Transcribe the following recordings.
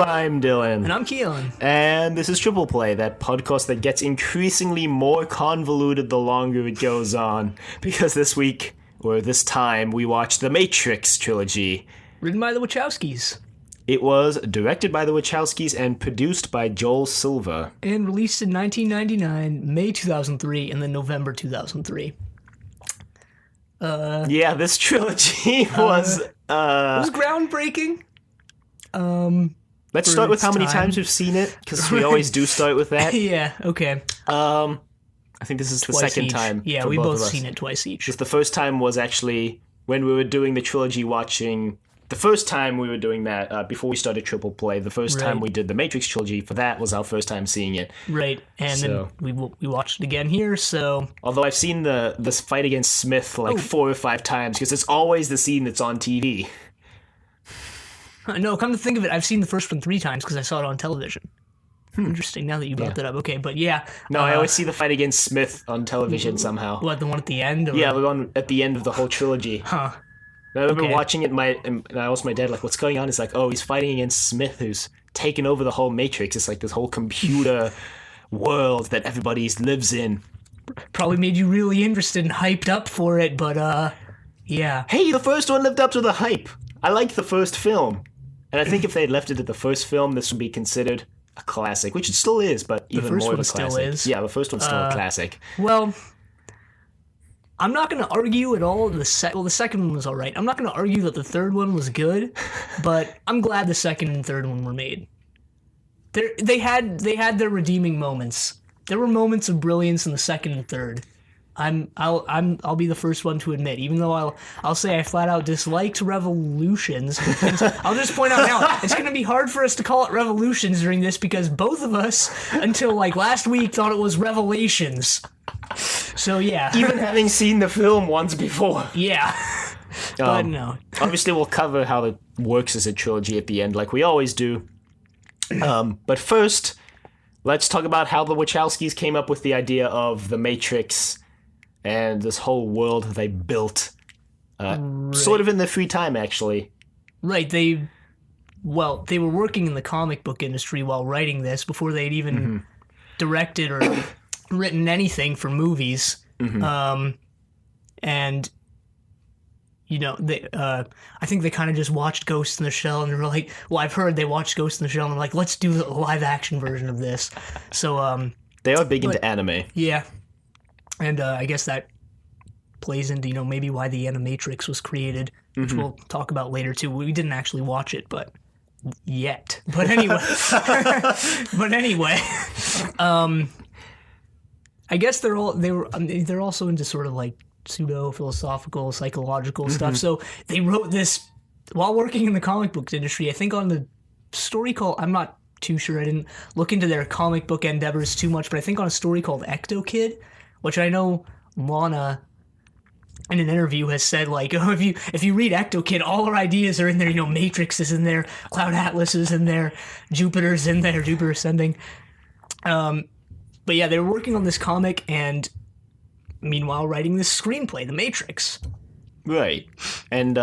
I'm Dylan. And I'm Kiyan. And this is Triple Play, that podcast that gets increasingly more convoluted the longer it goes on. Because this week, or this time, we watched the Matrix Trilogy. Written by the Wachowskis. It was directed by the Wachowskis and produced by Joel Silver. And released in 1999, May 2003, and then November 2003. Yeah, this trilogy was... It was groundbreaking. Let's start with how many times we've seen it, because we always do start with that. Yeah, okay. I think this is the second time. Yeah, for we both of us. seen it twice each. Just the first time was actually when we were doing the trilogy watching... The first time we were doing that, before we started Triple Play, the first time we did the Matrix Trilogy, for that was our first time seeing it. Right, and then we watched it again here, so... Although I've seen this fight against Smith like 4 or 5 times, because it's always the scene that's on TV. No, come to think of it, I've seen the first one 3 times because I saw it on television. Interesting, now that you brought that up. Okay, but yeah. No, I always see the fight against Smith on television somehow. What, the one at the end? Or? Yeah, the one at the end of the whole trilogy. Huh. I remember watching it, and I asked my dad, like, what's going on? It's like, oh, he's fighting against Smith, who's taken over the whole Matrix. It's like this whole computer world that everybody lives in. Probably made you really interested and hyped up for it, but, yeah. Hey, the first one lived up to the hype. I liked the first film. And I think if they had left it at the first film, this would be considered a classic, which it still is, but even more of a classic. Still is. Yeah, the first one's still a classic. Well... I'm not going to argue at all. The second one was all right. I'm not going to argue that the third one was good, but I'm glad the second and third one were made. They had their redeeming moments. There were moments of brilliance in the second and third. I'll be the first one to admit, even though I'll say I flat out disliked Revolutions. I'll just point out now, it's going to be hard for us to call it Revolutions during this because both of us, until like last week, thought it was Revelations. So yeah. Even having seen the film once before. Yeah. But no. Obviously we'll cover how it works as a trilogy at the end, like we always do. But first, let's talk about how the Wachowskis came up with the idea of the Matrix and this whole world they built, sort of in their free time, actually. Right, they were working in the comic book industry while writing this, before they'd even directed or written anything for movies. And, you know, I think they kind of just watched Ghost in the Shell, and they were like, well, I've heard they watched Ghost in the Shell, and they're like, let's do the live-action version of this. So, they are big into anime. Yeah. And I guess that plays into, you know, maybe why the Animatrix was created, which we'll talk about later too. We didn't actually watch it, but yet. But anyway, I guess they're also into sort of like pseudo philosophical, psychological stuff. So they wrote this while working in the comic book industry. I think on the story called, I'm not too sure. I didn't look into their comic book endeavors too much, but I think on a story called Ecto Kid, which I know Lana, in an interview, has said, like, oh, if you read Ecto Kid, all our ideas are in there. You know, Matrix is in there, Cloud Atlas is in there, Jupiter's in there, Jupiter Ascending. But yeah, they were working on this comic and meanwhile writing this screenplay, The Matrix. Right. And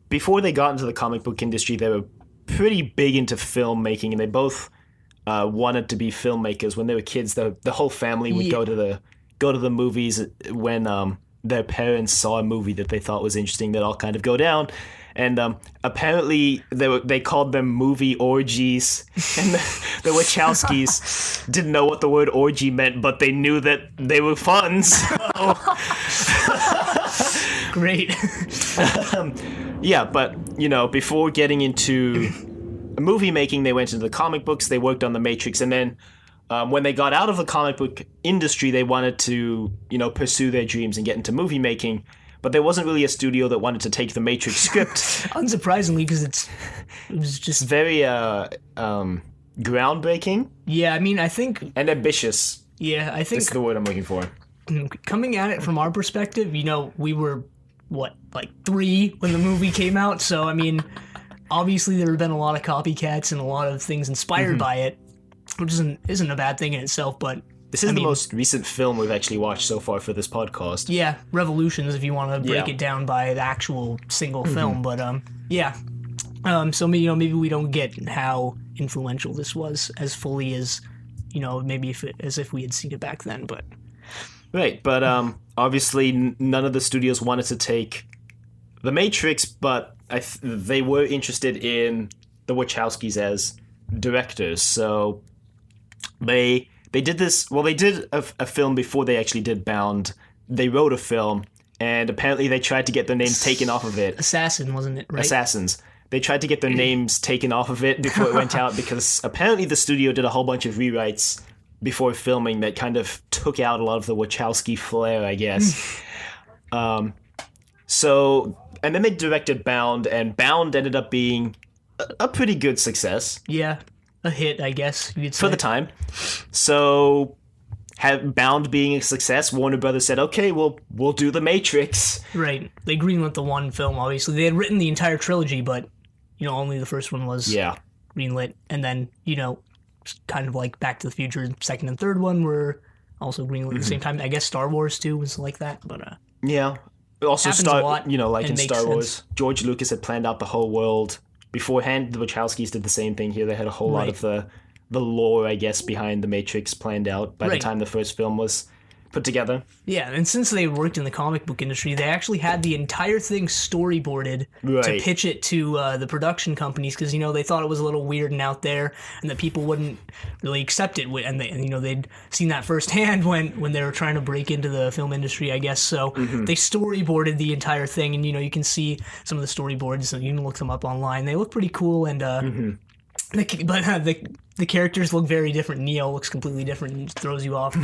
before they got into the comic book industry, they were pretty big into filmmaking, and they both wanted to be filmmakers. When they were kids, the whole family would go to the movies when their parents saw a movie that they thought was interesting. They'd all kind of go down, and apparently they called them movie orgies. And the Wachowskis didn't know what the word orgy meant, but they knew that they were fun. So. Great. Yeah, but you know, before getting into movie making, they went into the comic books. They worked on the Matrix, and then when they got out of the comic book industry, they wanted to, you know, pursue their dreams and get into movie making. But there wasn't really a studio that wanted to take the Matrix script. Unsurprisingly, because it was just very groundbreaking. Yeah, I mean, I think, and ambitious. Yeah, I think that's the word I'm looking for. Coming at it from our perspective, you know, we were like 3 when the movie came out. So I mean, obviously there have been a lot of copycats and a lot of things inspired by it, which isn't a bad thing in itself. But this is the most recent film we've actually watched so far for this podcast. Yeah, Revolutions, if you want to break it down by the actual single film. But yeah. So maybe we don't get how influential this was as fully as maybe as if we had seen it back then. But Right, but obviously none of the studios wanted to take The Matrix, but they were interested in the Wachowskis as directors, so they did this. Well, they did a film before they actually did Bound. They wrote a film, and apparently they tried to get their names taken off of it. Assassin, wasn't it? Right? Assassins. They tried to get their names taken off of it before it went out because apparently the studio did a whole bunch of rewrites before filming that kind of took out a lot of the Wachowski flair, I guess. So, and then they directed Bound, and Bound ended up being a pretty good success. Yeah, a hit, I guess you'd say. For the time. So, Bound being a success, Warner Brothers said, okay, we'll do The Matrix. Right. They greenlit the one film, obviously. They had written the entire trilogy, but, only the first one was greenlit. And then, kind of like Back to the Future, second and third one were also greenlit at the same time. I guess Star Wars, too, was like that, but... Yeah. Also, happens a lot, like in Star Wars, George Lucas had planned out the whole world beforehand. The Wachowskis did the same thing here. They had a whole lot of the lore, I guess, behind The Matrix planned out by the time the first film was put together. Yeah, and since they worked in the comic book industry, they actually had the entire thing storyboarded to pitch it to the production companies because, they thought it was a little weird and out there and that people wouldn't really accept it. And they'd seen that firsthand when they were trying to break into the film industry, I guess. So they storyboarded the entire thing, and, you can see some of the storyboards, and you can look them up online. They look pretty cool, and... The characters look very different. Neo looks completely different and throws you off.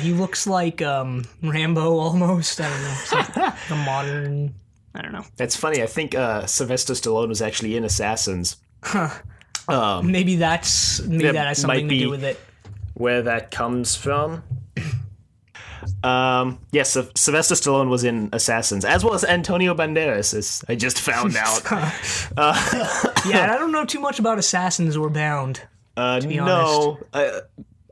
He looks like Rambo almost. I don't know. Like a modern... I don't know. That's funny. I think Sylvester Stallone was actually in Assassins. Maybe that has something to do with it. Where that comes from. Yes, Sylvester Stallone was in Assassins, as well as Antonio Banderas, as I just found out. Yeah, and I don't know too much about Assassins or Bound, to be honest.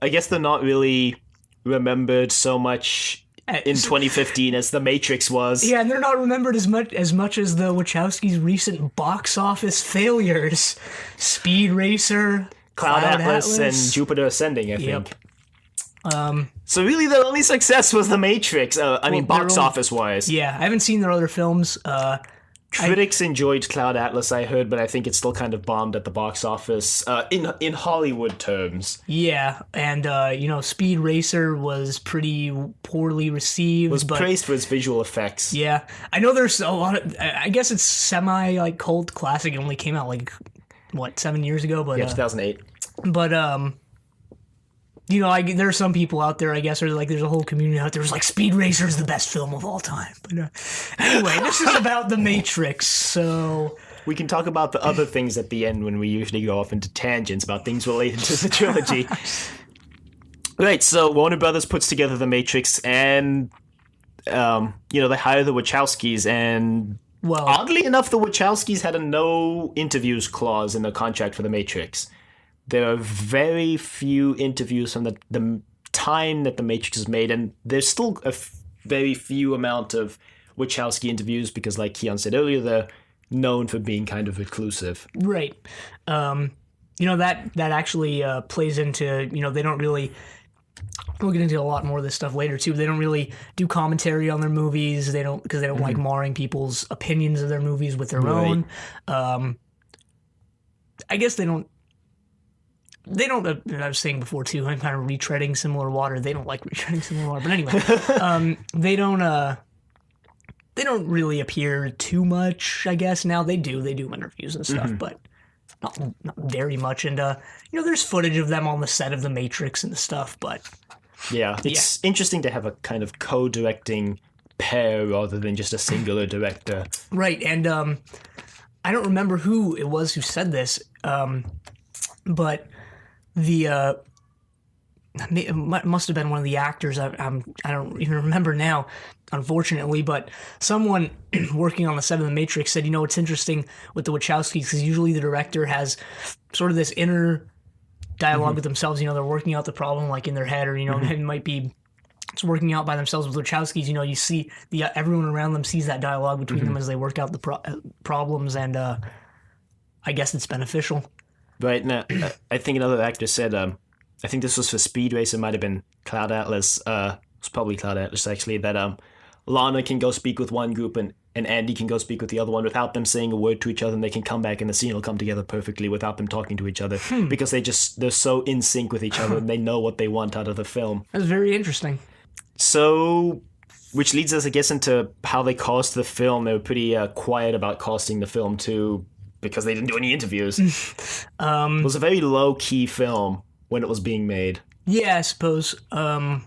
I guess they're not really remembered so much in 2015 as The Matrix was. Yeah, and they're not remembered as much as the Wachowskis' recent box office failures. Speed Racer, Cloud Atlas, and Jupiter Ascending, I think. Yep. So really, their only success was The Matrix. Box office wise. Yeah, I haven't seen their other films. Critics enjoyed Cloud Atlas, I heard, but I think it still kind of bombed at the box office in Hollywood terms. Yeah, and Speed Racer was pretty poorly received. It was praised for its visual effects. Yeah, I know there's a lot of. I guess it's semi cult classic. It only came out 7 years ago, but 2008. But there are some people out there, I guess, or there's a whole community out there who's like, Speed Racer is the best film of all time. But anyway, this is about The Matrix, so... We can talk about the other things at the end when we usually go off into tangents about things related to the trilogy. Right, so Warner Brothers puts together The Matrix, and, they hire the Wachowskis, and... Well, oddly enough, the Wachowskis had a no interviews clause in the contract for The Matrix. There are very few interviews from the time that The Matrix is made, and there's still a very few amount of Wachowski interviews because, like Kiyan said earlier, they're known for being kind of reclusive. Right. That actually plays into, they don't really... We'll get into a lot more of this stuff later, too. They don't really do commentary on their movies. Because they don't like marring people's opinions of their movies with their own. I guess they don't... I was saying before too, I'm kind of retreading similar water. They don't like retreading similar water, but anyway, they don't really appear too much. I guess now they do interviews and stuff, but not very much. And there's footage of them on the set of The Matrix and stuff, but it's interesting to have a kind of co-directing pair rather than just a singular director. Right, and I don't remember who it was who said this, but. It must have been one of the actors. I don't even remember now, unfortunately. But someone working on the set of The Matrix said, it's interesting with the Wachowskis because usually the director has sort of this inner dialogue with themselves. They're working out the problem in their head, or it might be it's working out by themselves. With Wachowskis, you see everyone around them sees that dialogue between them as they work out the problems, and I guess it's beneficial. Right now, I think another actor said, I think this was for Speed Racer, might have been Cloud Atlas. It's probably Cloud Atlas actually. That Lana can go speak with one group and Andy can go speak with the other one without them saying a word to each other, and they can come back and the scene will come together perfectly without them talking to each other because they're so in sync with each other and they know what they want out of the film. That's very interesting. So, which leads us, I guess, into how they cast the film. They were pretty quiet about casting the film too, because they didn't do any interviews. It was a very low key film when it was being made. Yeah, I suppose. And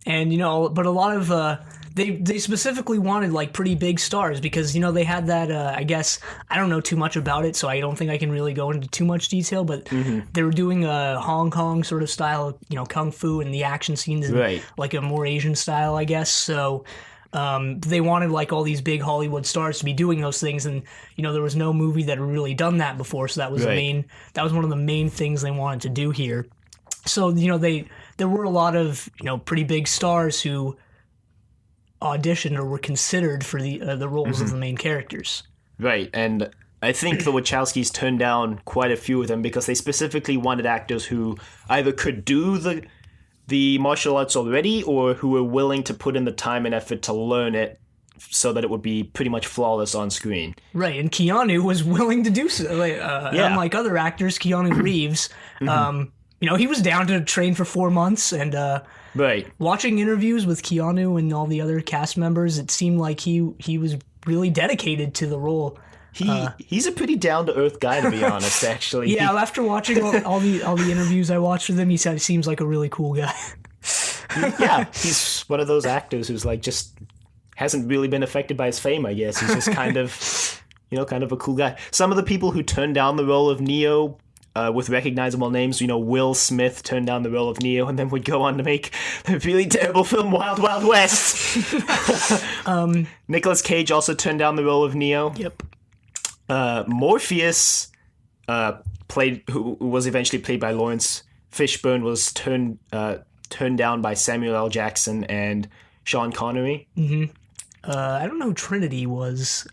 but a lot of they specifically wanted like pretty big stars because they had that. I guess I don't know too much about it, so I don't think I can really go into too much detail. But they were doing a Hong Kong sort of style, kung fu and the action scenes, in like a more Asian style, I guess. So. They wanted like all these big Hollywood stars to be doing those things, and there was no movie that had really done that before, so that was that was one of the main things they wanted to do here. So there were a lot of pretty big stars who auditioned or were considered for the roles of the main characters. Right, and I think the Wachowskis turned down quite a few of them because they specifically wanted actors who either could do the martial arts already or who were willing to put in the time and effort to learn it so that it would be pretty much flawless on screen. Right, and Keanu was willing to do so. Unlike other actors, Keanu Reeves, he was down to train for 4 months, and watching interviews with Keanu and all the other cast members, it seemed like he was really dedicated to the role. He's a pretty down to earth guy, to be honest. Actually, yeah. After watching all the interviews I watched with him, he said he seems like a really cool guy. Yeah, he's one of those actors who's like just hasn't really been affected by his fame. I guess he's just kind of a cool guy. Some of the people who turned down the role of Neo with recognizable names, Will Smith turned down the role of Neo, and then would go on to make the really terrible film Wild Wild West. Nicolas Cage also turned down the role of Neo. Yep. Morpheus, who was eventually played by Lawrence Fishburne, was turned down by Samuel L. Jackson and Sean Connery. I don't know who Trinity was.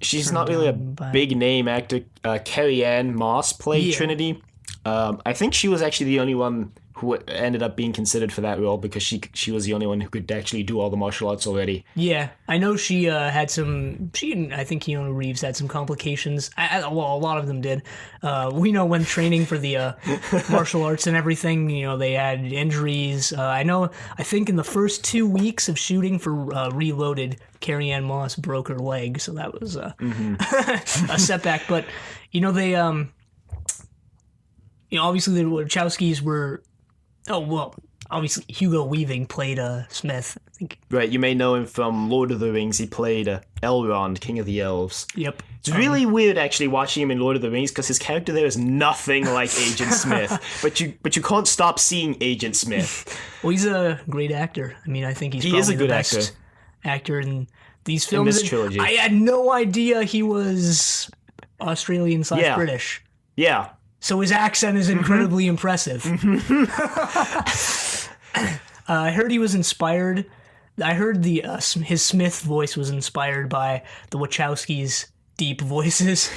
She's not really a big name actor. Carrie Ann Moss played Trinity. I think she was actually the only one who ended up being considered for that role because she was the only one who could actually do all the martial arts already. Yeah, I know she had some. I think Keanu Reeves had some complications. Well, a lot of them did. We know when training for the martial arts and everything, they had injuries. I think in the first 2 weeks of shooting for Reloaded, Carrie Ann Moss broke her leg, so that was a setback. But they obviously the Wachowskis were. Oh, well, obviously Hugo Weaving played Smith, I think. Right, you may know him from Lord of the Rings. He played Elrond, King of the Elves. Yep. It's really weird, actually, watching him in Lord of the Rings because his character there is nothing like Agent Smith. But you can't stop seeing Agent Smith. Well, he's a great actor. I mean, I think he is a good actor in these films. In this trilogy. I had no idea he was Australian/British. Yeah. So his accent is incredibly impressive. I heard he was inspired. I heard his Smith voice was inspired by the Wachowskis' deep voices.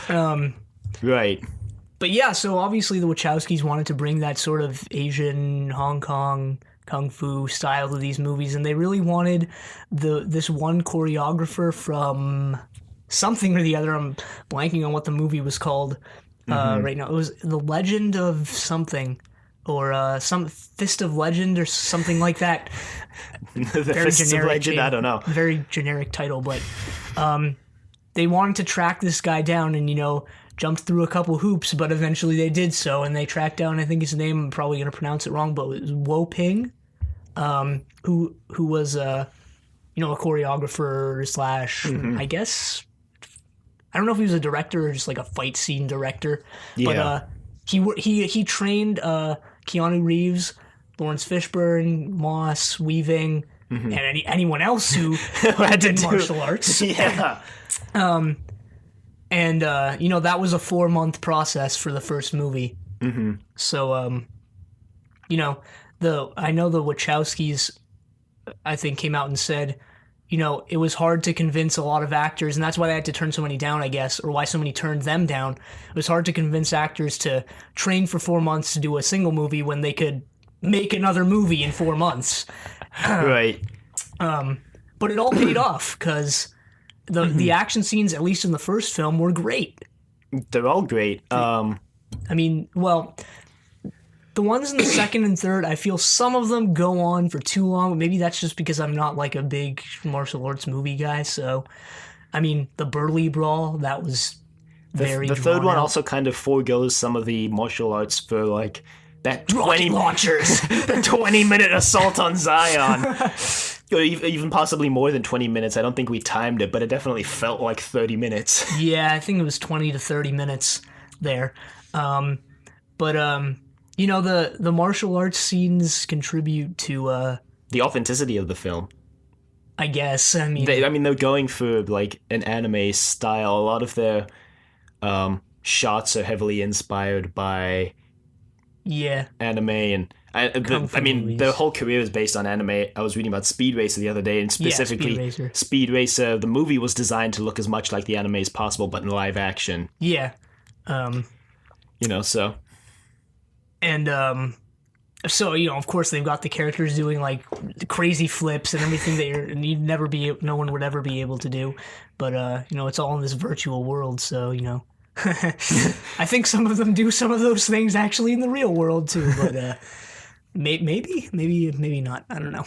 Right. But yeah, so obviously the Wachowskis wanted to bring that sort of Asian, Hong Kong, kung fu style to these movies, and they really wanted this one choreographer from something or the other. I'm blanking on what the movie was called. Right now, it was The Legend of something, or some Fist of Legend, or something like that. The Fist of Legend, I don't know. Very generic title, but they wanted to track this guy down and, jumped through a couple hoops, but eventually they did so, and they tracked down, I think his name, I'm probably going to pronounce it wrong, but it was Wo Ping, who was, a choreographer slash, I guess... I don't know if he was a director or just like a fight scene director, but he trained Keanu Reeves, Lawrence Fishburne, Moss, Weaving, and anyone else who had did martial arts. Yeah. And that was a 4-month process for the first movie. So I know the Wachowskis, I think, came out and said it was hard to convince a lot of actors, and that's why they had to turn so many down, I guess, or why so many turned them down. It was hard to convince actors to train for 4 months to do a single movie when they could make another movie in 4 months. Right. But it all paid off because the action scenes, at least in the first film, were great. They're all great. I mean, well, the ones in the second and third, I feel some of them go on for too long. Maybe that's just because I'm not like a big martial arts movie guy. So, I mean, the Burly Brawl, that was very The third one out. also kind of foregoes some of the martial arts for like that 20 launchers, the 20-minute assault on Zion. Or even possibly more than 20 minutes. I don't think we timed it, but it definitely felt like 30 minutes. Yeah, I think it was 20 to 30 minutes there. The martial arts scenes contribute to The authenticity of the film. I guess. I mean, They're going for like an anime style. A lot of their shots are heavily inspired by yeah. anime, and movies. their whole career is based on anime. I was reading about Speed Racer the other day, and specifically Speed Racer. Speed Racer, the movie was designed to look as much like the anime as possible, but in live action. Yeah. So. And so of course they've got the characters doing like crazy flips and everything that no one would ever be able to do, but it's all in this virtual world, so I think some of them do some of those things actually in the real world too, but maybe not. I don't know.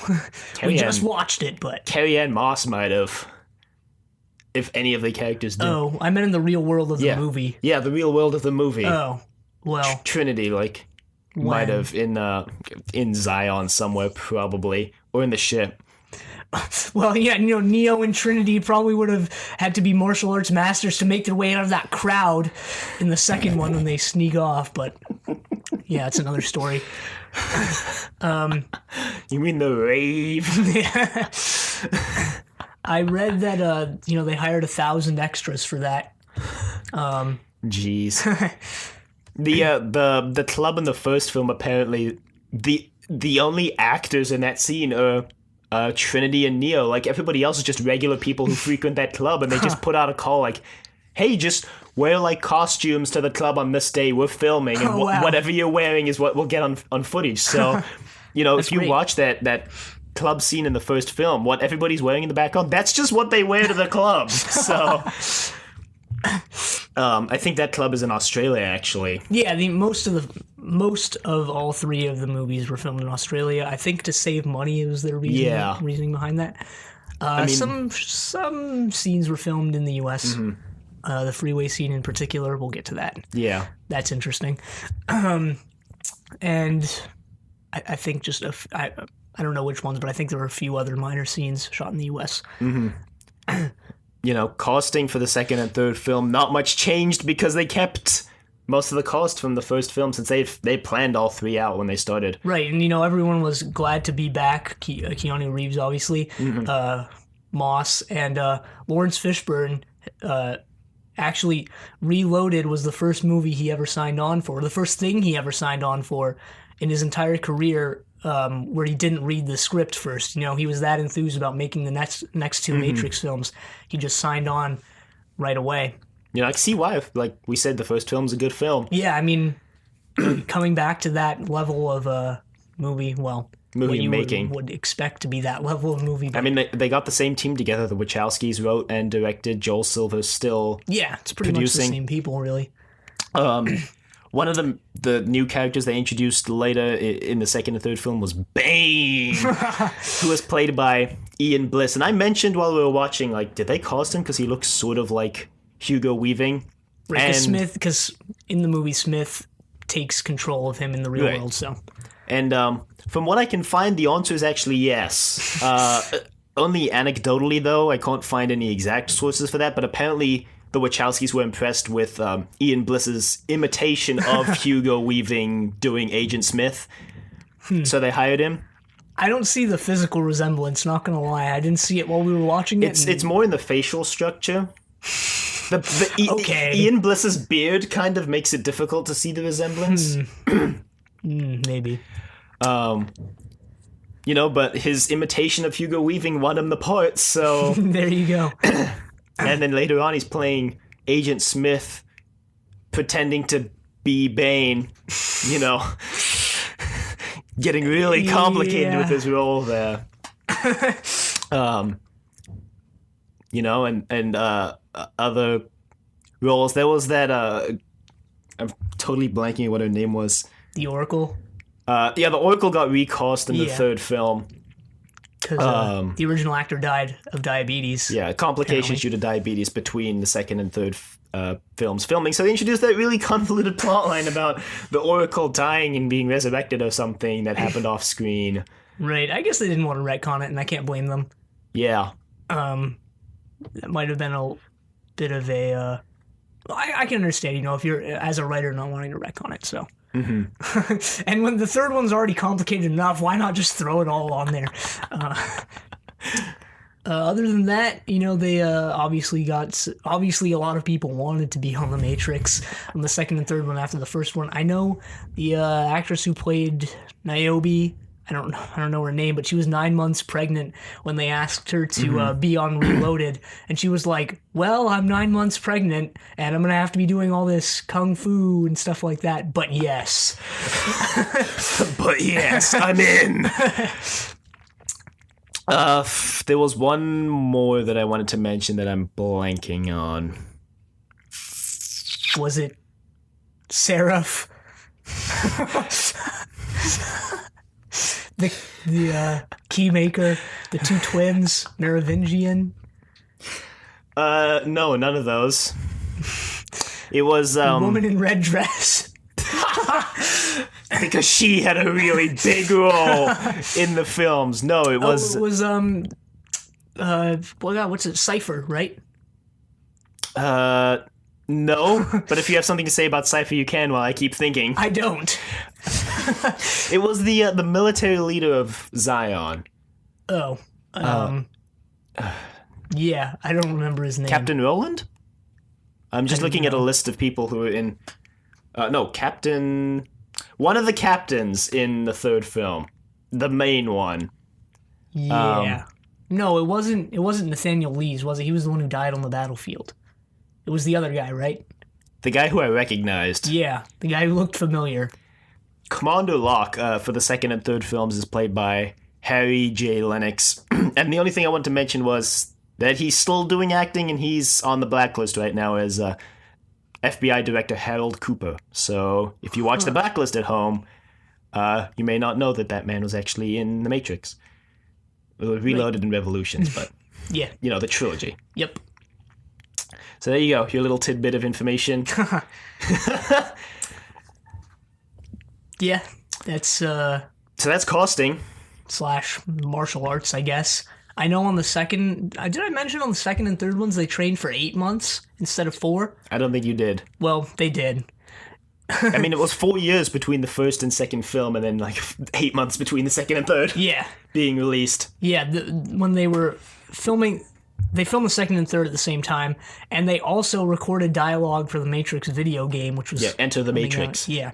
We just watched it, but Carrie-Anne Moss might have, if any of the characters did. Oh, I meant in the real world of the movie. Yeah, the real world of the movie. Oh, well, Trinity, might have in Zion somewhere, probably, or in the ship. Well, yeah, Neo and Trinity probably would have had to be martial arts masters to make their way out of that crowd in the second one when they sneak off, but yeah, it's another story. You mean the rave? I read that they hired 1,000 extras for that. Jeez. The club in the first film, apparently the only actors in that scene are Trinity and Neo. Like, everybody else is just regular people who frequent that club, and they just put out a call like, hey, just wear like costumes to the club on this day, we're filming, and wow. whatever you're wearing is what we'll get on footage. So if you great. watch that club scene in the first film, what everybody's wearing in the background, that's just what they wear to the club. So I think that club is in Australia, actually. Yeah, most of all three of the movies were filmed in Australia. I think to save money was their reasoning behind that. Some scenes were filmed in the U.S. Mm-hmm. The freeway scene in particular. We'll get to that. Yeah, that's interesting. And I think just I don't know which ones, but I think there were a few other minor scenes shot in the U.S. Mm-hmm. Costing for the second and third film, not much changed because they kept most of the cost from the first film, since they planned all three out when they started. Right, and everyone was glad to be back. Keanu Reeves, obviously, Mm-hmm. Moss, and Lawrence Fishburne. Actually, Reloaded was the first movie he ever signed on for, the first thing he ever signed on for in his entire career, where he didn't read the script first. He was that enthused about making the next two Matrix films. He just signed on right away. I can see why. Like we said, the first film's a good film. Yeah, I mean, coming back to that level of movie, well, movie making would expect to be that level of movie. I mean, they got the same team together. The Wachowskis wrote and directed. Joel Silver's still it's pretty producing. Much the same people, really. One of the new characters they introduced later in the second and third film was Bane, who was played by Ian Bliss. And I mentioned while we were watching, like, did they cast him because he looks sort of like Hugo Weaving? Because in the movie, Smith takes control of him in the real world. So, and from what I can find, the answer is actually yes. Only anecdotally, though, I can't find any exact sources for that. But apparently, the Wachowskis were impressed with Ian Bliss's imitation of Hugo Weaving doing Agent Smith, so they hired him. I don't see the physical resemblance, not gonna lie. I didn't see it while we were watching it. It's more in the facial structure. Okay. Ian Bliss's beard kind of makes it difficult to see the resemblance. Maybe. But his imitation of Hugo Weaving won him the part, so... There you go. And then later on, he's playing Agent Smith, pretending to be Bane, getting really complicated with his role there. And other roles. There was that, I'm totally blanking what her name was. The Oracle? The Oracle got recast in the third film. Because the original actor died of diabetes. Yeah, complications due to diabetes between the second and third films filming. So they introduced that really convoluted plotline about the Oracle dying and being resurrected or something that happened off screen. Right. I guess they didn't want to retcon it, and I can't blame them. Yeah. That might have been a bit of a... I can understand, if you're, as a writer, not wanting to retcon it, so... Mm-hmm. And when the third one's already complicated enough, why not just throw it all on there? Other than that, they obviously a lot of people wanted to be on the Matrix on the second and third one after the first one. I know the actress who played Niobe, I don't know her name, but she was 9 months pregnant when they asked her to be on Reloaded, and she was like, well, I'm 9 months pregnant, and I'm going to have to be doing all this kung fu and stuff like that, but yes. But yes, I'm in. There was one more that I wanted to mention that I'm blanking on. Was it Seraph? The Keymaker, the two twins, Merovingian. No, none of those. It was the woman in red dress. Because she had a really big role in the films. No, it was. It was what's it? Cypher, right? No, but if you have something to say about Cypher, you can while I keep thinking. I don't. It was the military leader of Zion. Oh. Yeah, I don't remember his name. Captain Roland? I'm just looking at a list of people who are in... Captain... One of the captains in the third film. The main one. Yeah. No, it wasn't Nathaniel Lee's, was it? He was the one who died on the battlefield. It was the other guy, right? The guy who I recognized. Yeah, the guy who looked familiar. Commander Locke, for the second and third films, is played by Harry J. Lennox. And the only thing I want to mention was that he's still doing acting, and he's on the blacklist right now as FBI Director Harold Cooper. So if you watch the blacklist at home, you may not know that man was actually in The Matrix. Reloaded and Revolutions, but yeah, the trilogy. Yep. So there you go, your little tidbit of information. Yeah, that's So that's costing. / martial arts, I guess. I know on the second... Did I mention on the second and third ones they trained for 8 months instead of 4? I don't think you did. Well, they did. I mean, it was 4 years between the first and second film, and then 8 months between the second and third. Yeah. Being released. Yeah, when they were filming... They filmed the second and third at the same time, and they also recorded dialogue for the Matrix video game, which was... Yeah, Enter the Matrix. Yeah.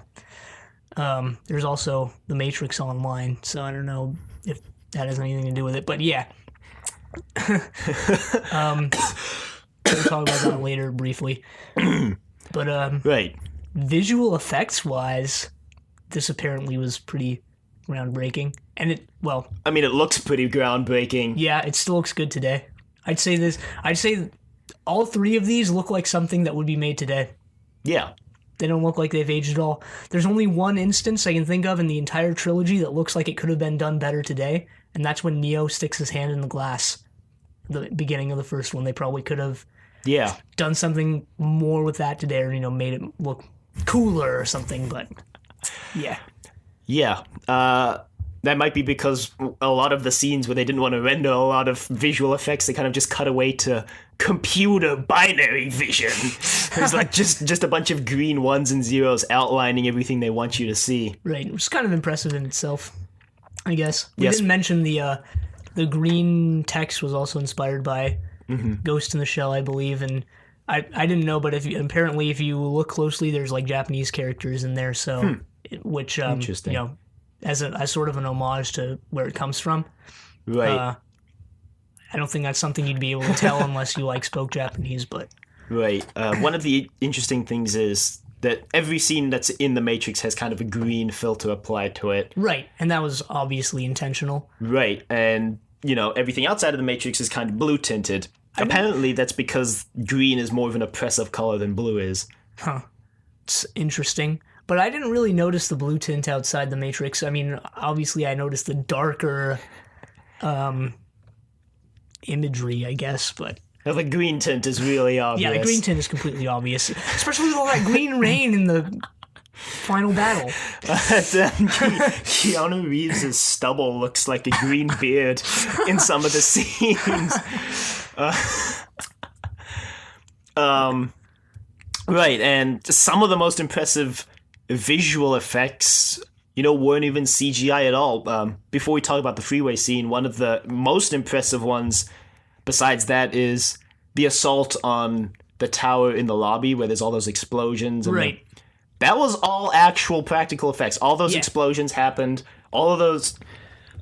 There's also the Matrix Online, so I don't know if that has anything to do with it, but yeah. We'll talk about that later briefly. But right. Visual effects wise, this apparently was pretty groundbreaking. And it looks pretty groundbreaking. Yeah, it still looks good today. I'd say all 3 of these look like something that would be made today. Yeah. They don't look like they've aged at all. There's only one instance I can think of in the entire trilogy that looks like it could have been done better today, and that's when Neo sticks his hand in the glass. The beginning of the first one, they probably could have done something more with that today, or made it look cooler or something. But yeah, that might be because a lot of the scenes where they didn't want to render a lot of visual effects, they kind of just cut away to computer binary vision. There's just a bunch of green ones and zeros outlining everything they want you to see. Right, which is kind of impressive in itself, I guess. We didn't mention the green text was also inspired by Ghost in the Shell, I believe, and I didn't know, but if you look closely, there's Japanese characters in there, so which interesting. as sort of an homage to where it comes from. Right. I don't think that's something you'd be able to tell unless you spoke Japanese, but Right. One of the interesting things is that every scene that's in the Matrix has kind of a green filter applied to it. right, and that was obviously intentional. Right. And, everything outside of the Matrix is kind of blue tinted. Apparently, that's because green is more of an oppressive color than blue is. Huh. It's interesting. But I didn't really notice the blue tint outside the Matrix. I mean, obviously I noticed the darker imagery, I guess, but Now, the green tint is really obvious. yeah, the green tint is completely obvious, especially with all that green rain in the final battle. Keanu Reeves' stubble looks like a green beard in some of the scenes. Right, and some of the most impressive visual effects, weren't even CGI at all. Before we talk about the freeway scene, one of the most impressive ones besides that is the assault on the tower in the lobby where there's all those explosions. And Right. that was all actual practical effects. All those explosions happened. All of those,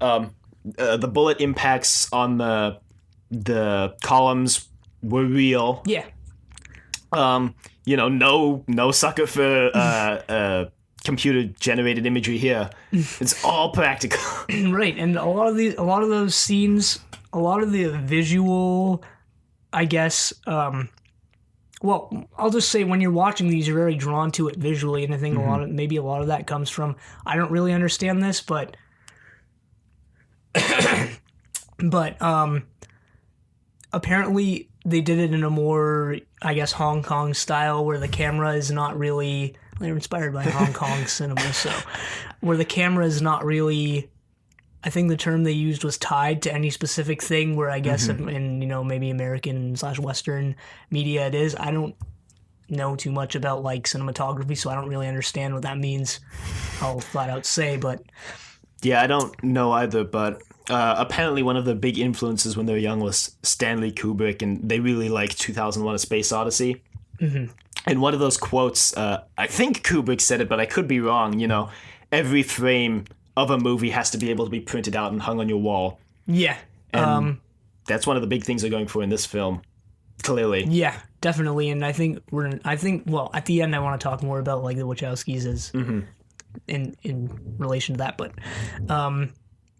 the bullet impacts on the columns were real. Yeah. No sucker for computer generated imagery here. It's all practical. Right, and a lot of those scenes, a lot of the visual, I guess. Well, I'll just say when you're watching these, you're very drawn to it visually, and I think maybe a lot of that comes from. I don't really understand this, but apparently they did it in a more, I guess, Hong Kong style, where the camera is not really. They're inspired by Hong Kong cinema, so where the camera is not really. I think the term they used was tied to any specific thing. Where I guess in maybe American / Western media it is. I don't know too much about cinematography, so I don't really understand what that means. I'll flat out say, but yeah, I don't know either. But apparently, one of the big influences when they were young was Stanley Kubrick, and they really liked 2001: A Space Odyssey. Mm-hmm. And one of those quotes, I think Kubrick said it, but I could be wrong. Every frame of a movie has to be able to be printed out and hung on your wall. Yeah. And that's one of the big things they're going for in this film, clearly. Yeah, definitely. And I think at the end I want to talk more about the Wachowskis as in relation to that, but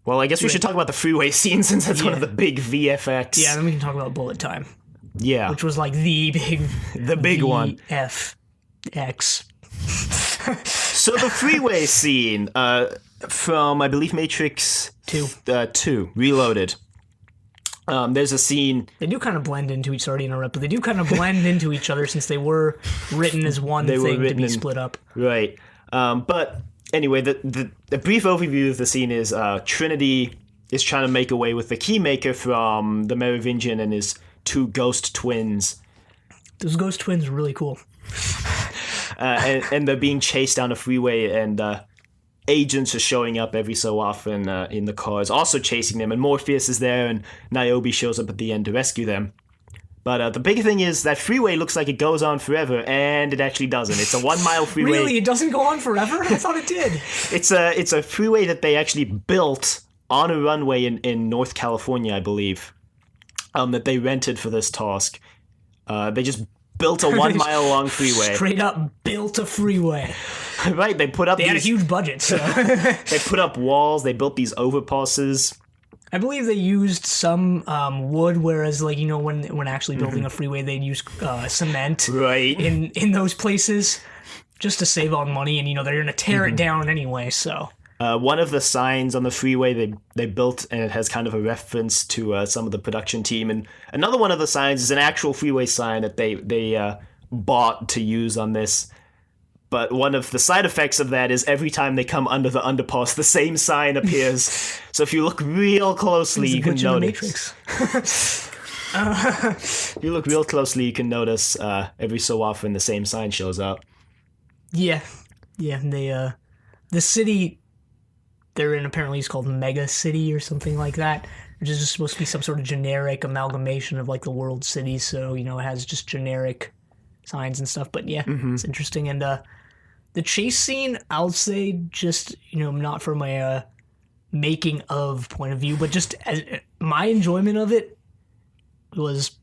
well, I guess we should talk about the freeway scene since that's one of the big VFX. Yeah, then we can talk about bullet time. Yeah. Which was the big one. VFX. So the freeway scene from, I believe, Matrix 2, Reloaded. There's a scene. They do kind of blend into each. Sorry to interrupt, but they do kind of blend into each other since they were written as one thing to be split up. Right. But anyway, the brief overview of the scene is Trinity is trying to make away with the Keymaker from the Merovingian and his two ghost twins. Those ghost twins are really cool. And they're being chased down a freeway, and agents are showing up every so often in the cars, also chasing them. And Morpheus is there, and Niobe shows up at the end to rescue them. But the big thing is that freeway looks like it goes on forever, and it actually doesn't. It's a 1 mile freeway. Really? It doesn't go on forever? I thought it did. It's a freeway that they actually built on a runway in North California, I believe, that they rented for this task. They just built a 1 mile long freeway. Straight up built a freeway. Right, they had a huge budget, so. They put up walls, they built these overpasses. I believe they used some wood, whereas when actually building a freeway, they'd use cement. Right. In those places, just to save on money, and they're gonna tear it down anyway, so. One of the signs on the freeway they built, and it has kind of a reference to some of the production team. And another one of the signs is an actual freeway sign that they bought to use on this. But one of the side effects of that is every time they come under the underpass, the same sign appears. So if you look real closely, you can notice. If you look real closely, you can notice every so often the same sign shows up. Yeah. They the city they're in apparently is called Mega City or something like that, which is just supposed to be some sort of generic amalgamation of the world cities. So it has just generic signs and stuff. But yeah, it's interesting. And The chase scene, I'll say, just not from my making of point of view, but just as my enjoyment of it was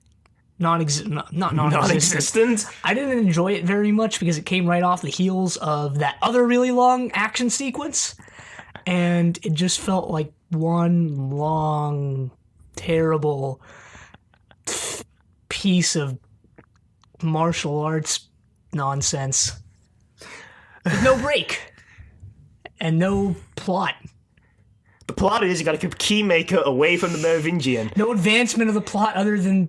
not non-existent. Non-existent? I didn't enjoy it very much because it came right off the heels of that other really long action sequence, and it just felt like one long, terrible piece of martial arts nonsense with no break and no plot. The plot is you gotta keep Keymaker away from the Merovingian. No advancement of the plot other than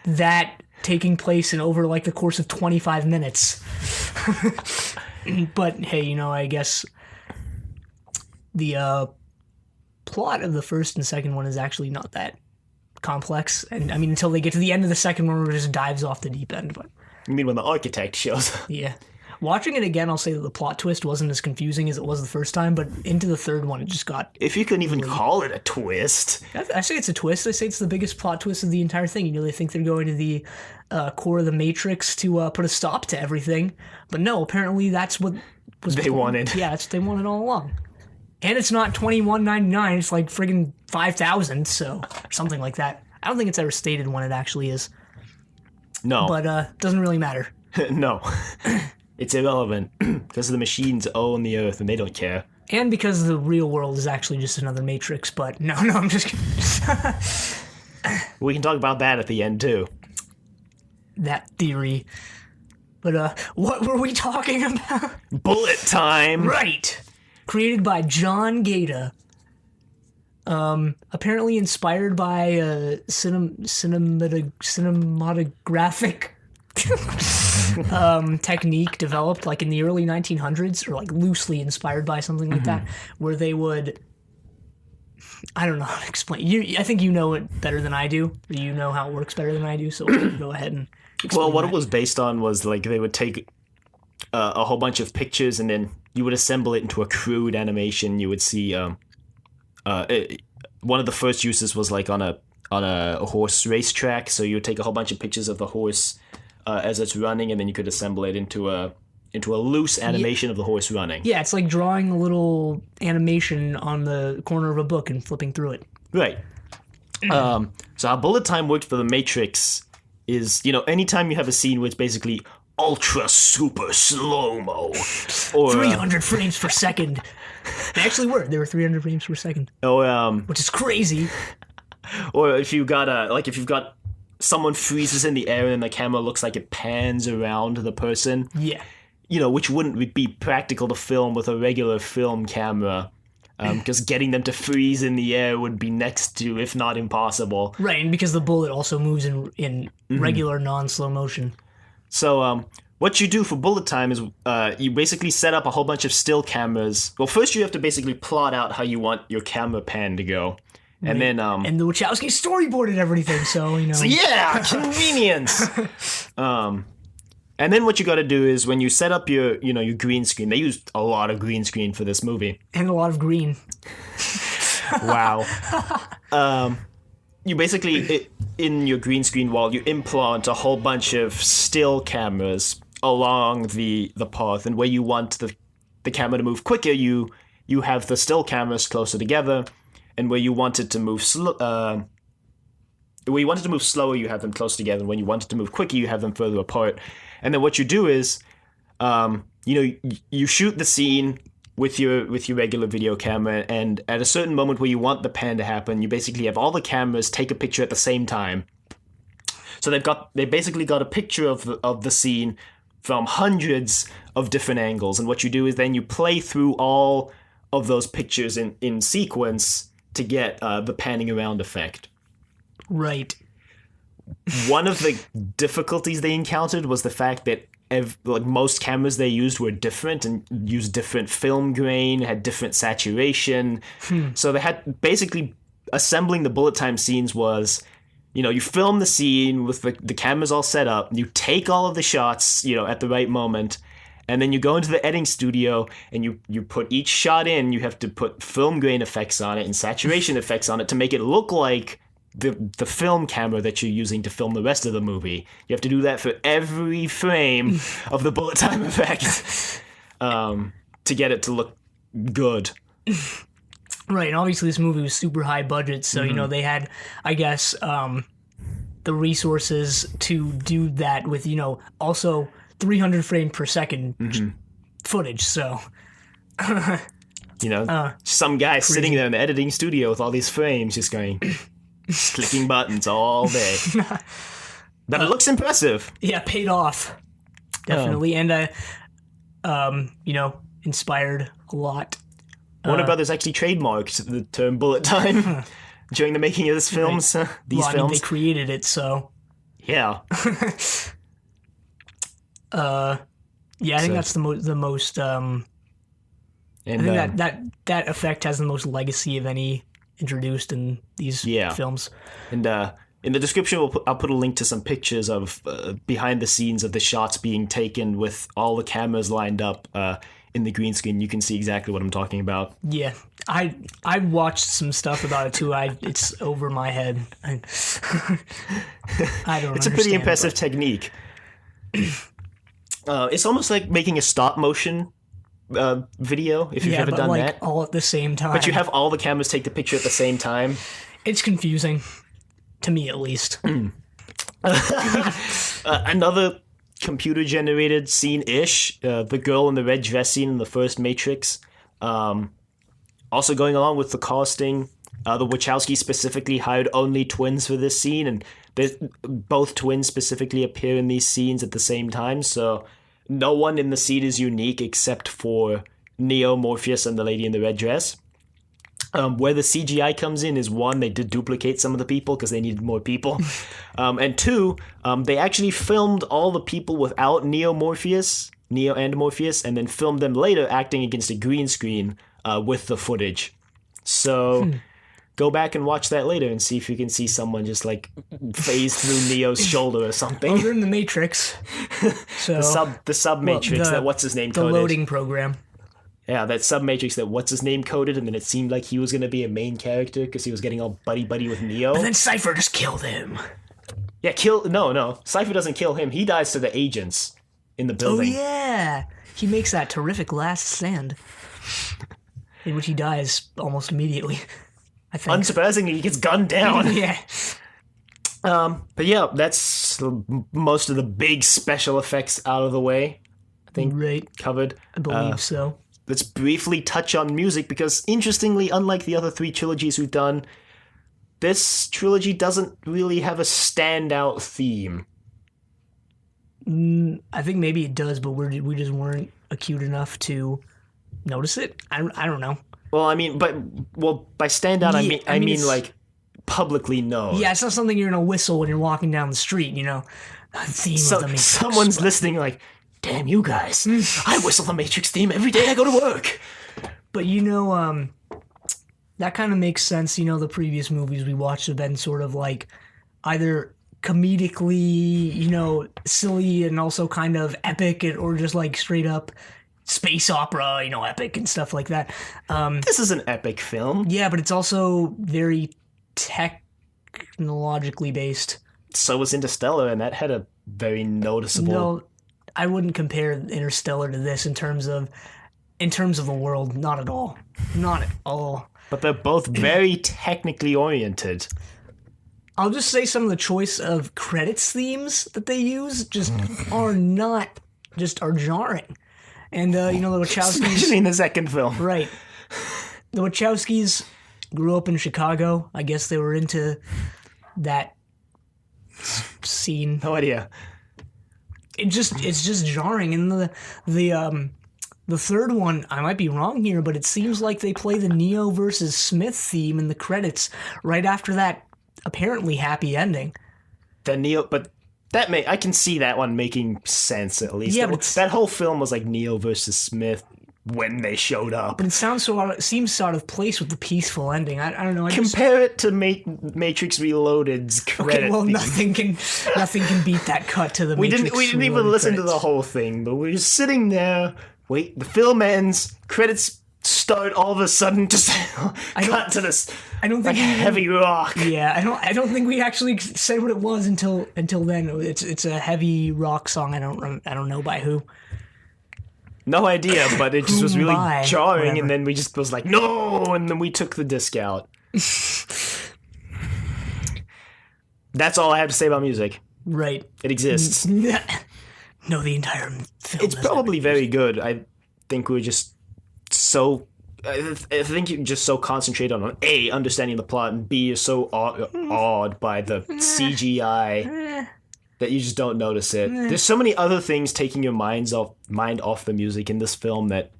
that taking place in over like the course of 25 minutes. But hey, I guess the plot of the first and second one is actually not that complex. And I mean, until they get to the end of the second one, where it just dives off the deep end. But You mean when the architect shows up? yeah. Watching it again, I'll say that the plot twist wasn't as confusing as it was the first time, but into the third one, it just got... If you can even call it a twist. I say it's a twist. I say it's the biggest plot twist of the entire thing. They think they're going to the core of the Matrix to put a stop to everything. But no, apparently that's what was... They wanted. Yeah, that's what they wanted all along. And it's not $21.99, it's like friggin' $5,000, so... Or something like that. I don't think it's ever stated when it actually is. No. But doesn't really matter. No. It's irrelevant because the machines own the Earth and they don't care. And because the real world is actually just another Matrix, but no, I'm just kidding. We can talk about that at the end too. That theory. But what were we talking about? Bullet time! Right! Created by John Gata. Apparently inspired by cinematographic technique developed like in the early 1900s, or like loosely inspired by something like that, where they would... I don't know how to explain. I think you know it better than I do. Or you know how it works better than I do, so go ahead and explain. Well, what that. it was based on was like they would take a whole bunch of pictures and then you would assemble it into a crude animation. You would see one of the first uses was like on a horse racetrack. So you would take a whole bunch of pictures of the horse as it's running, and then you could assemble it into a loose animation of the horse running. Yeah, it's like drawing a little animation on the corner of a book and flipping through it. Right. So how bullet time worked for the Matrix is, anytime you have a scene where it's basically ultra super slow-mo. Or 300 frames per second. They actually were. They were 300 frames per second. Which is crazy. Or if you've got someone freezes in the air and the camera looks like it pans around the person. Yeah. Which wouldn't be practical to film with a regular film camera. Because getting them to freeze in the air would be next to, if not impossible. Right, and because the bullet also moves in regular non-slow motion. So what you do for bullet time is you basically set up a whole bunch of still cameras. Well, first you have to basically plot out how you want your camera pan to go. And then and the Wachowski storyboarded everything, so So yeah, convenience. And then what you got to do is when you set up your green screen. They used a lot of green screen for this movie. And a lot of green. Wow. You basically in your green screen wall you implant a whole bunch of still cameras along the path, and where you want the camera to move quicker, you have the still cameras closer together. And where you want it to move slower, you have them close together. And when you want it to move quicker, you have them further apart. And then what you do is, you shoot the scene with your regular video camera, and at a certain moment where you want the pan to happen, you basically have all the cameras take a picture at the same time. So they basically got a picture of the scene from hundreds of different angles. And what you do is then you play through all of those pictures in sequence to get the panning around effect. Right. One of the difficulties they encountered was the fact that most cameras they used were different and used different film grain, had different saturation. So they had basically assembling the bullet time scenes was, you film the scene with the cameras all set up, you take all of the shots, at the right moment, and then you go into the editing studio and you put each shot in, you have to put film grain effects on it and saturation effects on it to make it look like the film camera that you're using to film the rest of the movie. You have to do that for every frame of the bullet time effect. to get it to look good. Right, and obviously this movie was super high budget, so they had, I guess, the resources to do that with also 300 frame per second footage. So some guy sitting there in the editing studio with all these frames, just going, clicking buttons all day. But it looks impressive. Yeah, paid off definitely, and inspired a lot. Warner Brothers actually trademarked the term bullet time during the making of this films. These films. They created it, so yeah. I think that's the most. I think that effect has the most legacy of any introduced in these films. And in the description, I'll put a link to some pictures of behind the scenes of the shots being taken with all the cameras lined up in the green screen. You can see exactly what I'm talking about. Yeah, I watched some stuff about it too. It's over my head. I don't. It's a pretty impressive technique. It's almost like making a stop motion video. If you've ever done that, all at the same time. But you have all the cameras take the picture at the same time. It's confusing, to me at least. Another computer-generated scene-ish, the girl in the red dress scene in the first Matrix. Also going along with the casting, the Wachowskis specifically hired only twins for this scene, and both twins specifically appear in these scenes at the same time, so no one in the scene is unique except for Neo, Morpheus, and the lady in the red dress. Where the CGI comes in is, one, they did duplicate some of the people because they needed more people. And two, they actually filmed all the people without Neo and Morpheus, and then filmed them later acting against a green screen with the footage. So go back and watch that later and see if you can see someone just like phase through Neo's shoulder or something. Well, they're in the Matrix. So the sub Matrix that what's his name coded. The loading program. Yeah, that sub-Matrix that what's-his-name coded, and then it seemed like he was going to be a main character because he was getting all buddy-buddy with Neo. But then Cypher just killed him. Yeah, No. Cypher doesn't kill him. He dies to the agents in the building. Oh, yeah. He makes that terrific last stand, in which he dies almost immediately, I think. Unsurprisingly, he gets gunned down. Yeah. But yeah, that's most of the big special effects out of the way. I think covered. I believe so. Let's briefly touch on music, because interestingly, unlike the other three trilogies we've done, this trilogy doesn't really have a standout theme. I think maybe it does, but we just weren't acute enough to notice it. I don't know. Well, I mean, by standout, I mean like publicly known. Yeah, it's not something you're gonna whistle when you're walking down the street. Theme of the Matrix. Someone's listening, like, damn you guys! I whistle the Matrix theme every day I go to work. But that kind of makes sense. The previous movies we watched have been sort of like either comedically, silly, and also kind of epic, or just like straight up space opera, epic and stuff like that. This is an epic film. Yeah, but it's also very technologically based. So was Interstellar, and that had a very noticeable. No, I wouldn't compare Interstellar to this in terms of the world. Not at all. Not at all. But they're both very technically oriented. I'll just say some of the choice of credits themes that they use are jarring. And, the Wachowskis... Especially in the second film. Right. The Wachowskis grew up in Chicago. I guess they were into that scene. No idea. It's just jarring. And the third one, I might be wrong here, but it seems like they play the Neo versus Smith theme in the credits right after that apparently happy ending. I can see that one making sense at least. Yeah, that whole film was like Neo versus Smith when they showed up. But it seems out of place with the peaceful ending. I don't know. Compare it to Matrix Reloaded's credit. Okay, well, nothing can beat that cut to the Matrix Reloaded. We didn't even listen to the whole thing, but we were just sitting there. Wait, the film ends. Credits start all of a sudden. Just cut to this. I don't think heavy rock. Yeah, I don't think we actually said what it was until then. It's a heavy rock song. I don't know by who. No idea, but it just was really Whom jarring, whatever. and then we just was like, no, and then we took the disc out. That's all I have to say about music. Right. It exists. No, the entire film. It's has probably that. very good. I think we're just so. I think you're just so concentrated on A, understanding the plot, and B, you're so awed by the CGI that you just don't notice it. There's so many other things taking your mind off the music in this film that,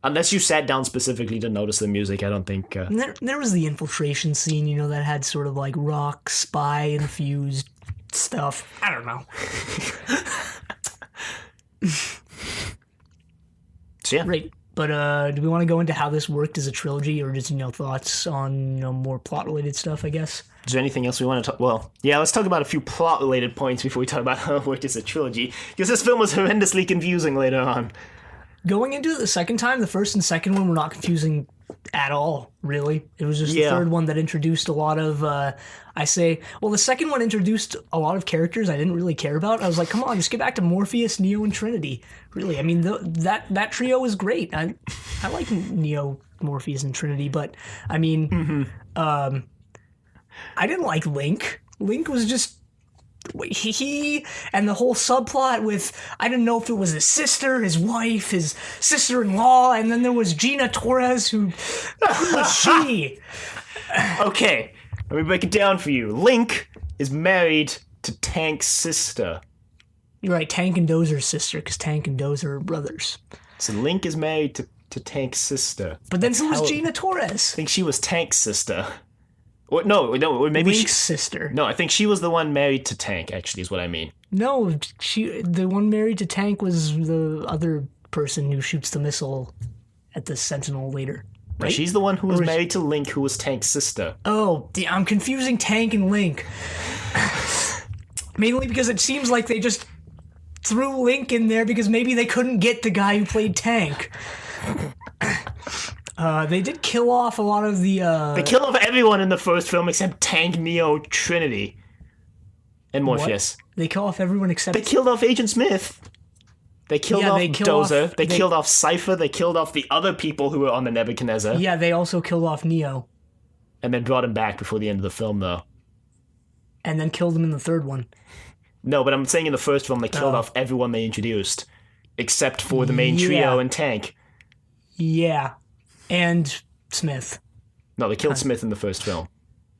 unless you sat down specifically to notice the music, I don't think. And there was the infiltration scene, you know, that had sort of like rock spy infused stuff. I don't know. So yeah, Right. But do we want to go into how this worked as a trilogy, or just thoughts on more plot related stuff? I guess. Is there anything else we want to talk? Well, yeah, let's talk about a few plot related points before we talk about how it worked as a trilogy, because this film was horrendously confusing later on. Going into it the second time, the first and second one were not confusing at all, really. It was just the third one that introduced a lot of, the second one introduced a lot of characters I didn't really care about. I was like, come on, just get back to Morpheus, Neo, and Trinity. Really, I mean, that trio is great. I like Neo, Morpheus, and Trinity, but, I mean, I didn't like Link. Link was just... He and the whole subplot with, I didn't know if it was his sister, his wife, his sister-in-law, and then there was Gina Torres, who was she? Okay, let me break it down for you. Link is married to Tank's sister. You're right, Tank and Dozer's sister, because Tank and Dozer are brothers. So Link is married to Tank's sister. But then so was Gina Torres. I think she was Tank's sister. Or, no, maybe Link's sister. No, I think she was the one married to Tank, actually, is what I mean. No, the one married to Tank was the other person who shoots the missile at the Sentinel later. Right? She's the one who was married to Link, who was Tank's sister. Oh, I'm confusing Tank and Link. Mainly because it seems like they just threw Link in there because maybe they couldn't get the guy who played Tank. They did kill off a lot of the... They killed off everyone in the first film except Tank, Neo, Trinity, and Morpheus. What? They kill off everyone except... They killed off Agent Smith. They killed off Dozer. They killed off Cypher. They killed off the other people who were on the Nebuchadnezzar. Yeah, they also killed off Neo. And then brought him back before the end of the film, though. And then killed him in the third one. No, but I'm saying in the first film they killed off everyone they introduced, except for the main trio and Tank. Yeah. And Smith. No, they killed Smith in the first film.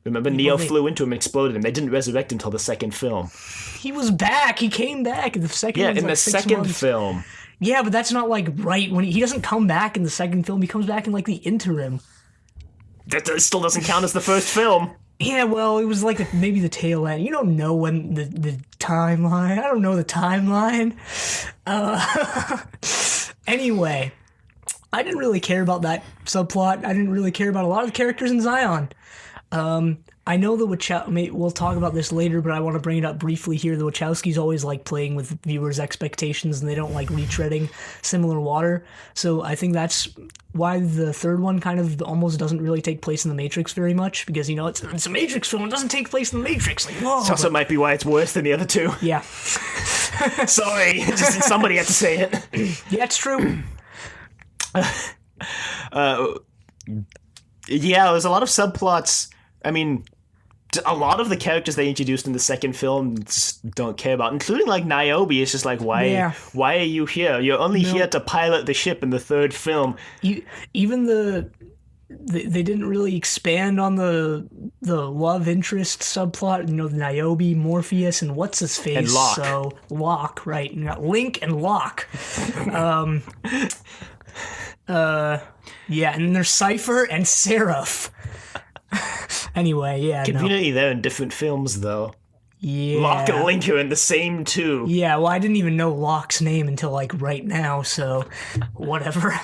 Remember, Neo flew into him and exploded him. They didn't resurrect until the second film. He was back. He came back in the second. Yeah, in the second film. Yeah, but that's not like right when he doesn't come back in the second film. He comes back in like the interim. That still doesn't count as the first film. Yeah, well, it was like maybe the tail end. You don't know when the timeline. I don't know the timeline. Anyway, I didn't really care about that subplot. I didn't really care about a lot of the characters in Zion. I know the we'll talk about this later, but I want to bring it up briefly here. The Wachowskis always like playing with viewers' expectations, and they don't like retreading similar water. So I think that's why the third one kind of almost doesn't really take place in the Matrix very much, because, you know, it's a Matrix film. It doesn't take place in the Matrix. Like, whoa. It also might be why it's worse than the other two. Yeah. Sorry, just somebody had to say it. Yeah, it's true. Yeah, there's a lot of subplots. I mean, a lot of the characters they introduced in the second film don't care about, including like Niobe. It's just like, why are you here? You're only here to pilot the ship in the third film. Even they didn't really expand on the love interest subplot. You know, Niobe, Morpheus, and what's his face? And Locke. So Locke, right? You got Link and Locke. Yeah, and there's Cypher and Seraph. Anyway, yeah. Conveniently, they're in different films, though. Yeah. Locke and Link are in the same two. Yeah, well, I didn't even know Locke's name until, like, right now, so whatever.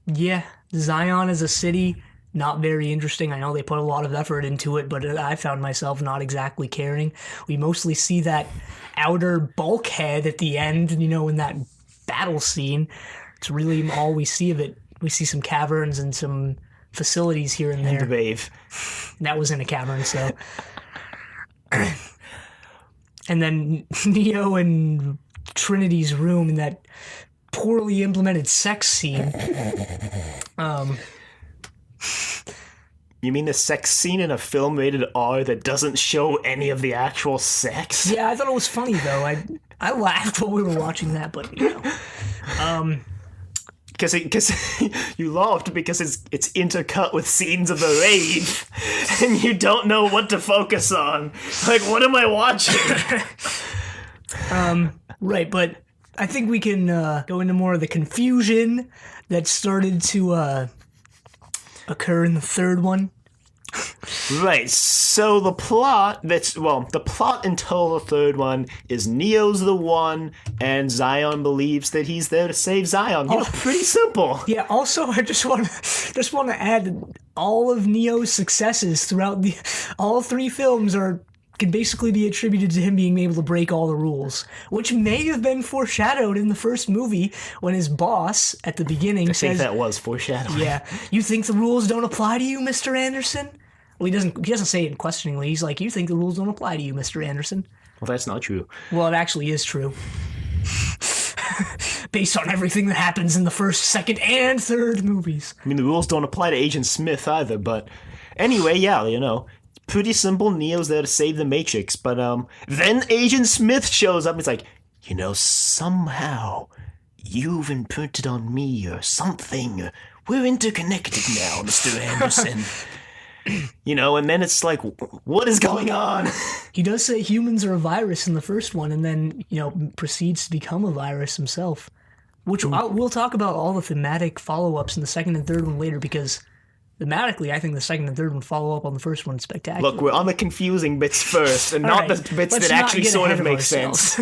Yeah, Zion as a city, not very interesting. I know they put a lot of effort into it, but I found myself not exactly caring. We mostly see that outer bulkhead at the end, you know, in that battle scene. It's really all we see of it. We see some caverns and some facilities here and there. And the wave. That was in a cavern, so. And then Neo and Trinity's room in that poorly implemented sex scene. You mean the sex scene in a film rated R that doesn't show any of the actual sex? Yeah, I thought it was funny though. I laughed while we were watching that, but Because you laughed because it's intercut with scenes of the rave, and you don't know what to focus on. Like, what am I watching? right. But I think we can go into more of the confusion that started to occur in the third one. Right, so the plot until the third one is Neo's the one, and Zion believes that he's there to save Zion. Pretty simple. Yeah. Also, I just want to add that all of Neo's successes throughout all three films can basically be attributed to him being able to break all the rules, which may have been foreshadowed in the first movie when his boss at the beginning says, I think that was foreshadowed. "Yeah, you think the rules don't apply to you, Mr. Anderson?" Well, he doesn't say it questioningly. He's like, "You think the rules don't apply to you, Mr. Anderson?" Well, that's not true. Well, it actually is true. Based on everything that happens in the first, second, and third movies. I mean, the rules don't apply to Agent Smith either, but anyway, yeah, pretty simple. Neo's there to save the Matrix, but then Agent Smith shows up and it's like, somehow you've imprinted on me or something. We're interconnected now, Mr. Anderson. And then it's like, what is going on? He does say humans are a virus in the first one, and then, proceeds to become a virus himself. Which we'll talk about all the thematic follow-ups in the second and third one later, because thematically, I think the second and third one follow up on the first one spectacular. Look, we're on the confusing bits first, and not the bits that actually sort of make sense.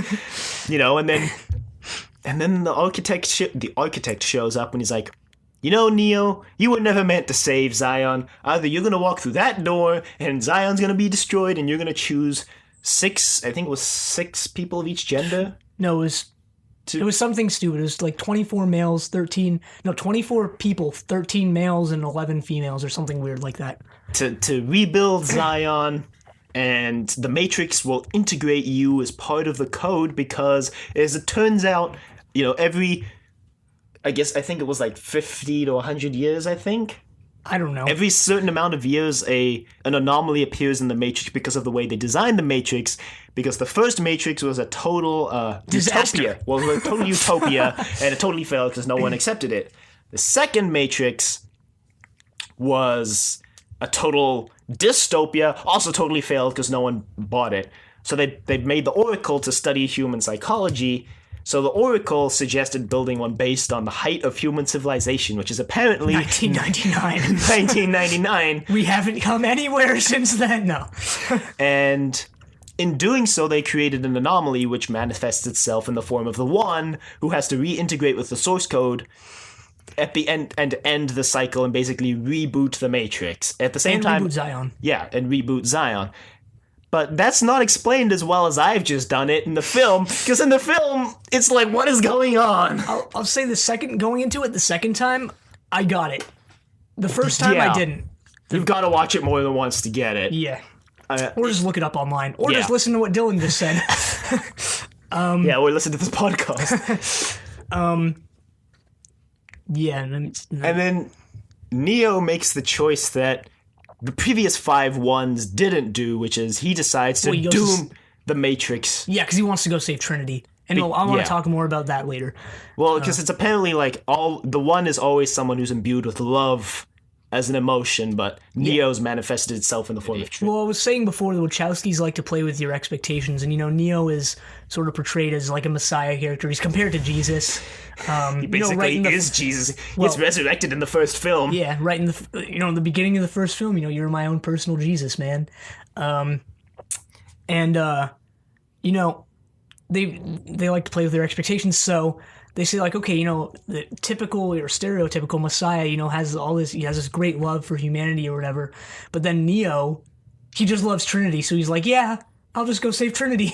And then the architect shows up and he's like, Neo, you were never meant to save Zion. Either you're going to walk through that door and Zion's going to be destroyed and you're going to choose six people of each gender? No, it was something stupid. It was like 24 males, 24 people, 13 males and 11 females or something weird like that. To rebuild Zion, and the Matrix will integrate you as part of the code because, as it turns out, I think it was like 50 to 100 years, I think. I don't know. Every certain amount of years, an anomaly appears in the Matrix because of the way they designed the Matrix, because the first Matrix was a total utopia. Well, it was a total utopia, and it totally failed because no one accepted it. The second Matrix was a total dystopia, also totally failed because no one bought it. So they made the Oracle to study human psychology. So the Oracle suggested building one based on the height of human civilization, which is apparently 1999. 1999. We haven't come anywhere since then, no. And in doing so, they created an anomaly which manifests itself in the form of the One, who has to reintegrate with the source code at the end and end the cycle and basically reboot the Matrix. At the same time, reboot Zion. Yeah, and reboot Zion. But that's not explained as well as I've just done it in the film, because in the film, it's like, what is going on? I'll say the second time, I got it. The first time, I didn't. You've got to watch it more than once to get it. Yeah. Or just look it up online. Or yeah. just listen to what Dylan just said. Or listen to this podcast. Yeah. And then Neo makes the choice that the previous 5 ones didn't do, which is he decides to doom the Matrix. Yeah, because he wants to go save Trinity. And I want to talk more about that later. Well, because it's apparently like the One is always someone who's imbued with love as an emotion, but Neo's manifested itself in the form of truth. Well, I was saying before, the Wachowskis like to play with your expectations, and Neo is sort of portrayed as like a messiah character. He's compared to Jesus. He basically is Jesus. He's resurrected in the first film. Yeah, right in the in the beginning of the first film. You're my own personal Jesus, man. They like to play with their expectations, so they say like, okay, the typical or stereotypical Messiah, has all this, he has this great love for humanity or whatever, but then Neo, he just loves Trinity, so he's like, yeah, I'll just go save Trinity.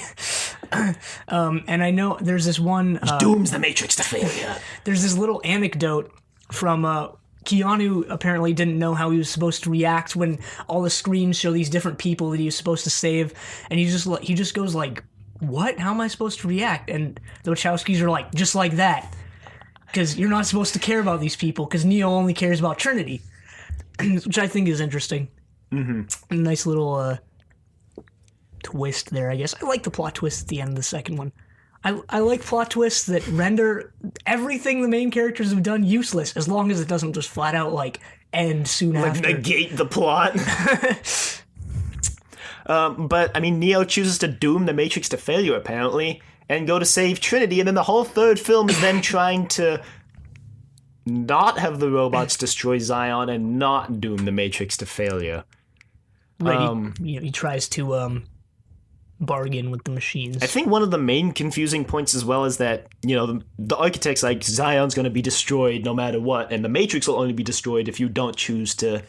And I know there's this one... He dooms the Matrix to failure. There's this little anecdote from... Keanu apparently didn't know how he was supposed to react when all the screens show these different people that he was supposed to save, and he just goes like what? How am I supposed to react? And the Wachowskis are like, just like that. Because you're not supposed to care about these people, because Neo only cares about Trinity. Which I think is interesting. Mm-hmm. A nice little twist there, I guess. I like the plot twist at the end of the second one. I like plot twists that render everything the main characters have done useless, as long as it doesn't just flat out, like, end soon after. Negate the plot. But, I mean, Neo chooses to doom the Matrix to failure, apparently, and go to save Trinity, and then the whole third film is them trying to not have the robots destroy Zion and not doom the Matrix to failure. Right, he tries to bargain with the machines. I think one of the main confusing points as well is that, the architect's like, Zion's going to be destroyed no matter what, and the Matrix will only be destroyed if you don't choose to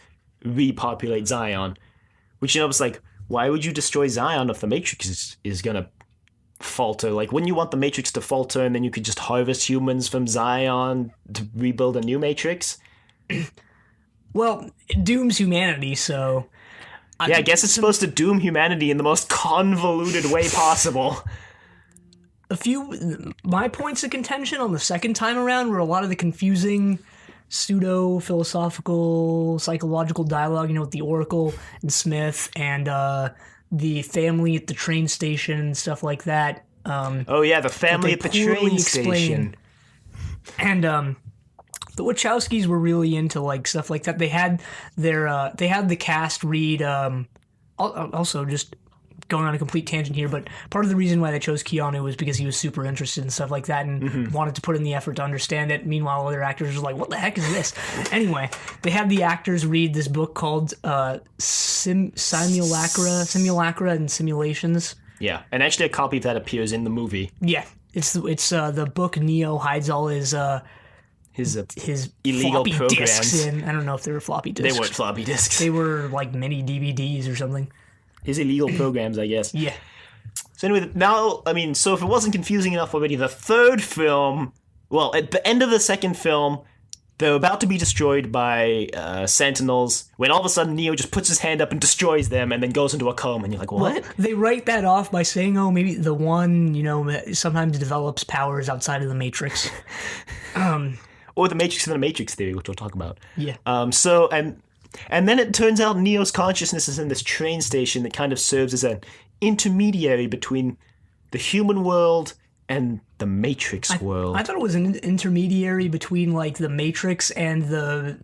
repopulate Zion. Which, it's like, why would you destroy Zion if the Matrix is going to falter? Like, wouldn't you want the Matrix to falter and then you could just harvest humans from Zion to rebuild a new Matrix? Well, it dooms humanity, so... I guess it's supposed to doom humanity in the most convoluted way possible. My points of contention on the second time around were a lot of the confusing pseudo-philosophical, psychological dialogue, with the Oracle and Smith and the family at the train station and stuff like that. The family at the train station. And the Wachowskis were really into like stuff like that. They had the cast read. Also, just going on a complete tangent here, but part of the reason why they chose Keanu was because he was super interested in stuff like that and wanted to put in the effort to understand it. Meanwhile, other actors were like, "What the heck is this?" Anyway, they had the actors read this book called Simulacra and Simulations. Yeah, and actually, a copy of that appears in the movie. Yeah, it's the book Neo hides all his illegal floppy programs disks in. I don't know if they were floppy disks. They weren't floppy disks. They were like mini DVDs or something. His illegal programs, I guess. Yeah. So anyway, now, so if it wasn't confusing enough already, the third film, well, at the end of the second film, they're about to be destroyed by Sentinels, when all of a sudden Neo just puts his hand up and destroys them and then goes into a coma, and you're like, what? Well, they write that off by saying, oh, maybe the one, sometimes develops powers outside of the Matrix. Or the Matrix and the Matrix theory, which we'll talk about. Yeah. And then it turns out Neo's consciousness is in this train station that kind of serves as an intermediary between the human world and the Matrix world. I thought it was an intermediary between like the Matrix and the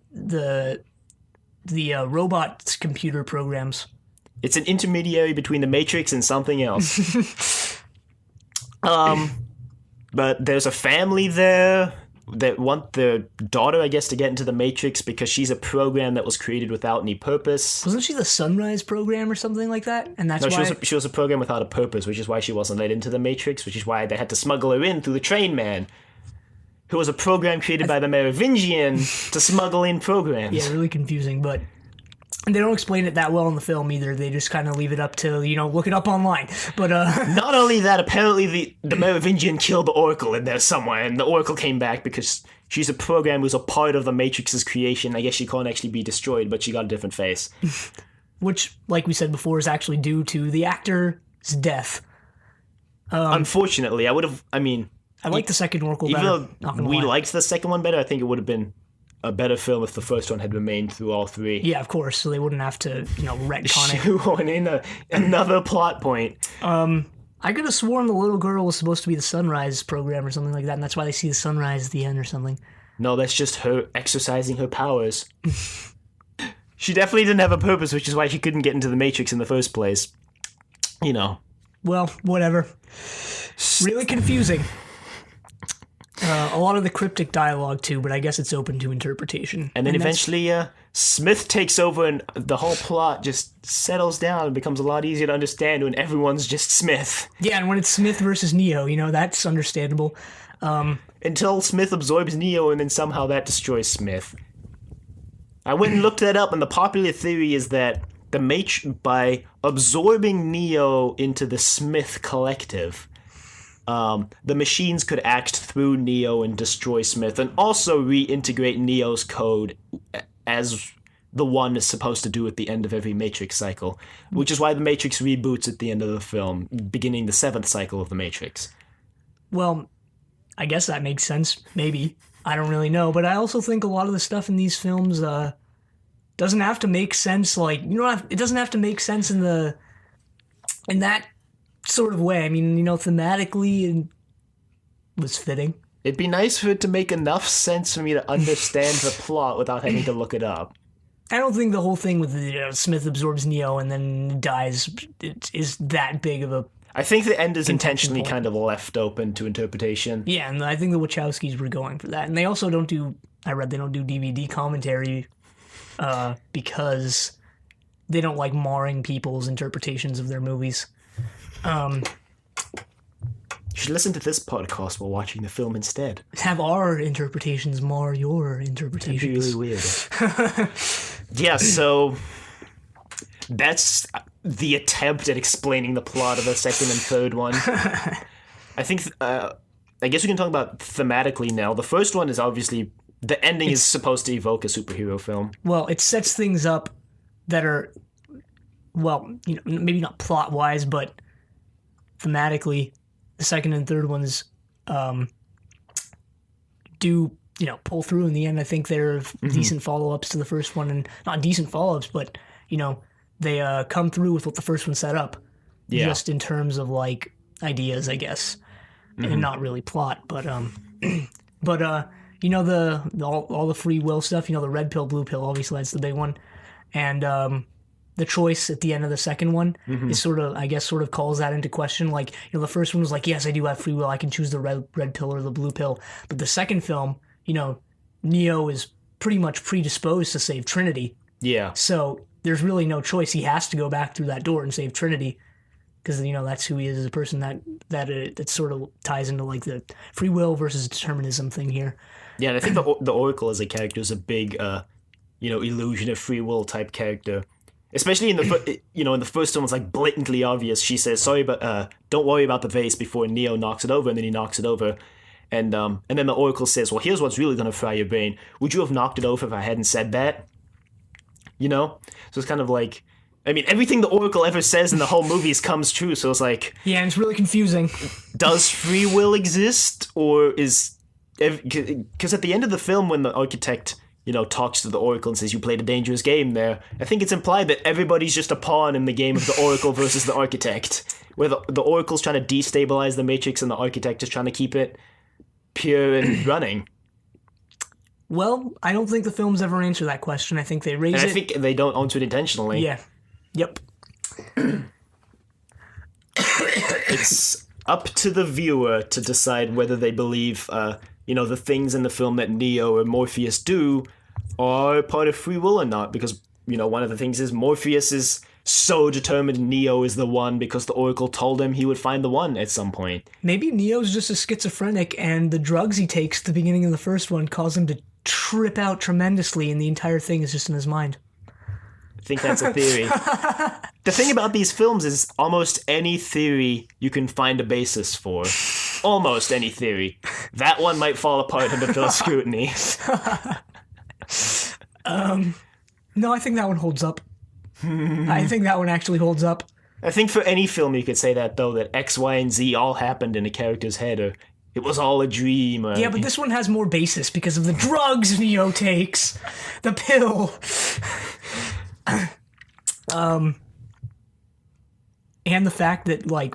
robot computer programs. It's an intermediary between the Matrix and something else. But there's a family there that want their daughter, I guess, to get into the Matrix because she's a program that was created without any purpose. Wasn't she the Sunrise program or something like that? And that's why she was a program without a purpose, which is why she wasn't let into the Matrix, which is why they had to smuggle her in through the Train Man, who was a program created by the Merovingian to smuggle in programs. Yeah, really confusing, but they don't explain it that well in the film either. They just kind of leave it up to, look it up online. But not only that, apparently the Merovingian killed the Oracle in there somewhere, and the Oracle came back because she's a program who's a part of the Matrix's creation. I guess she can't actually be destroyed, but she got a different face. Which, like we said before, is actually due to the actor's death. Unfortunately, I like the second Oracle better. Even though we liked the second one better, I think it would have been a better film if the first one had remained through all three. Yeah, of course, so they wouldn't have to, retcon it. Shoehorn in another plot point. I could have sworn the little girl was supposed to be the Sunrise program or something like that, and that's why they see the sunrise at the end or something. No, that's just her exercising her powers. She definitely didn't have a purpose, which is why she couldn't get into the Matrix in the first place. Well, whatever. Really confusing. A lot of the cryptic dialogue too, but I guess it's open to interpretation. And then eventually Smith takes over and the whole plot just settles down and becomes a lot easier to understand when everyone's just Smith. Yeah, and when it's Smith versus Neo, that's understandable. Until Smith absorbs Neo and then somehow that destroys Smith. I went and looked that up, and the popular theory is that by absorbing Neo into the Smith collective, the machines could act through Neo and destroy Smith, and also reintegrate Neo's code as the one is supposed to do at the end of every Matrix cycle, which is why the Matrix reboots at the end of the film, beginning the 7th cycle of the Matrix. Well, I guess that makes sense. Maybe. I don't really know. But I also think a lot of the stuff in these films doesn't have to make sense. Like, it doesn't have to make sense in that sort of way. I mean, thematically, it was fitting. It'd be nice for it to make enough sense for me to understand the plot without having to look it up. I don't think the whole thing with Smith absorbs Neo and then dies is that big of a... I think the end is intentionally kind of left open to interpretation. Yeah, and I think the Wachowskis were going for that. And they also don't do... I read they don't do DVD commentary because they don't like marring people's interpretations of their movies. You should listen to this podcast while watching the film instead. Have our interpretations mar your interpretations. That'd be really weird. Yeah, so that's the attempt at explaining the plot of the second and third one. I think, I guess we can talk about thematically now. The first one is obviously, the ending is supposed to evoke a superhero film. Well, it sets things up that are, well, maybe not plot-wise, but thematically, the second and third ones do, pull through in the end. I think they're decent follow-ups to the first one, and not decent follow-ups, but, they come through with what the first one set up. Yeah. Just in terms of, like, ideas, I guess. And not really plot, but all the free will stuff, the red pill, blue pill, obviously that's the big one. And the choice at the end of the second one is sort of calls that into question. Like, the first one was like, yes, I do have free will. I can choose the red pill or the blue pill. But the second film, Neo is pretty much predisposed to save Trinity. Yeah. So there's really no choice. He has to go back through that door and save Trinity. Because, that's who he is as a person that sort of ties into, like, the free will versus determinism thing here. Yeah, and I think the Oracle as a character is a big, illusion of free will type character. Especially in the in the first one, it's like blatantly obvious. She says, "Sorry, but don't worry about the vase," before Neo knocks it over, and then he knocks it over, and then the Oracle says, "Well, here's what's really gonna fry your brain. Would you have knocked it over if I hadn't said that?" So it's kind of like, I mean, everything the Oracle ever says in the whole movies comes true. So it's like, yeah, and it's really confusing. Does free will exist, or is because at the end of the film when the architect talks to the Oracle and says, you played a dangerous game there, I think it's implied that everybody's just a pawn in the game of the Oracle versus the Architect, where the Oracle's trying to destabilize the Matrix and the Architect is trying to keep it pure and running. Well, I don't think the films ever answer that question. I think they raise it. And I think they don't answer it intentionally. Yeah. Yep. It's up to the viewer to decide whether they believe the things in the film that Neo or Morpheus do are part of free will or not, because, one of the things is Morpheus is so determined Neo is the one because the Oracle told him he would find the one at some point. Maybe Neo's just a schizophrenic, and the drugs he takes at the beginning of the first one cause him to trip out tremendously, and the entire thing is just in his mind. I think that's a theory. The thing about these films is almost any theory you can find a basis for. Almost any theory. That one might fall apart under close scrutiny. No, I think that one holds up. I think that one actually holds up. I think for any film you could say that, though, that X, Y, and Z all happened in a character's head, or it was all a dream. Yeah, but this one has more basis because of the drugs Neo takes. The pill. And the fact that, like,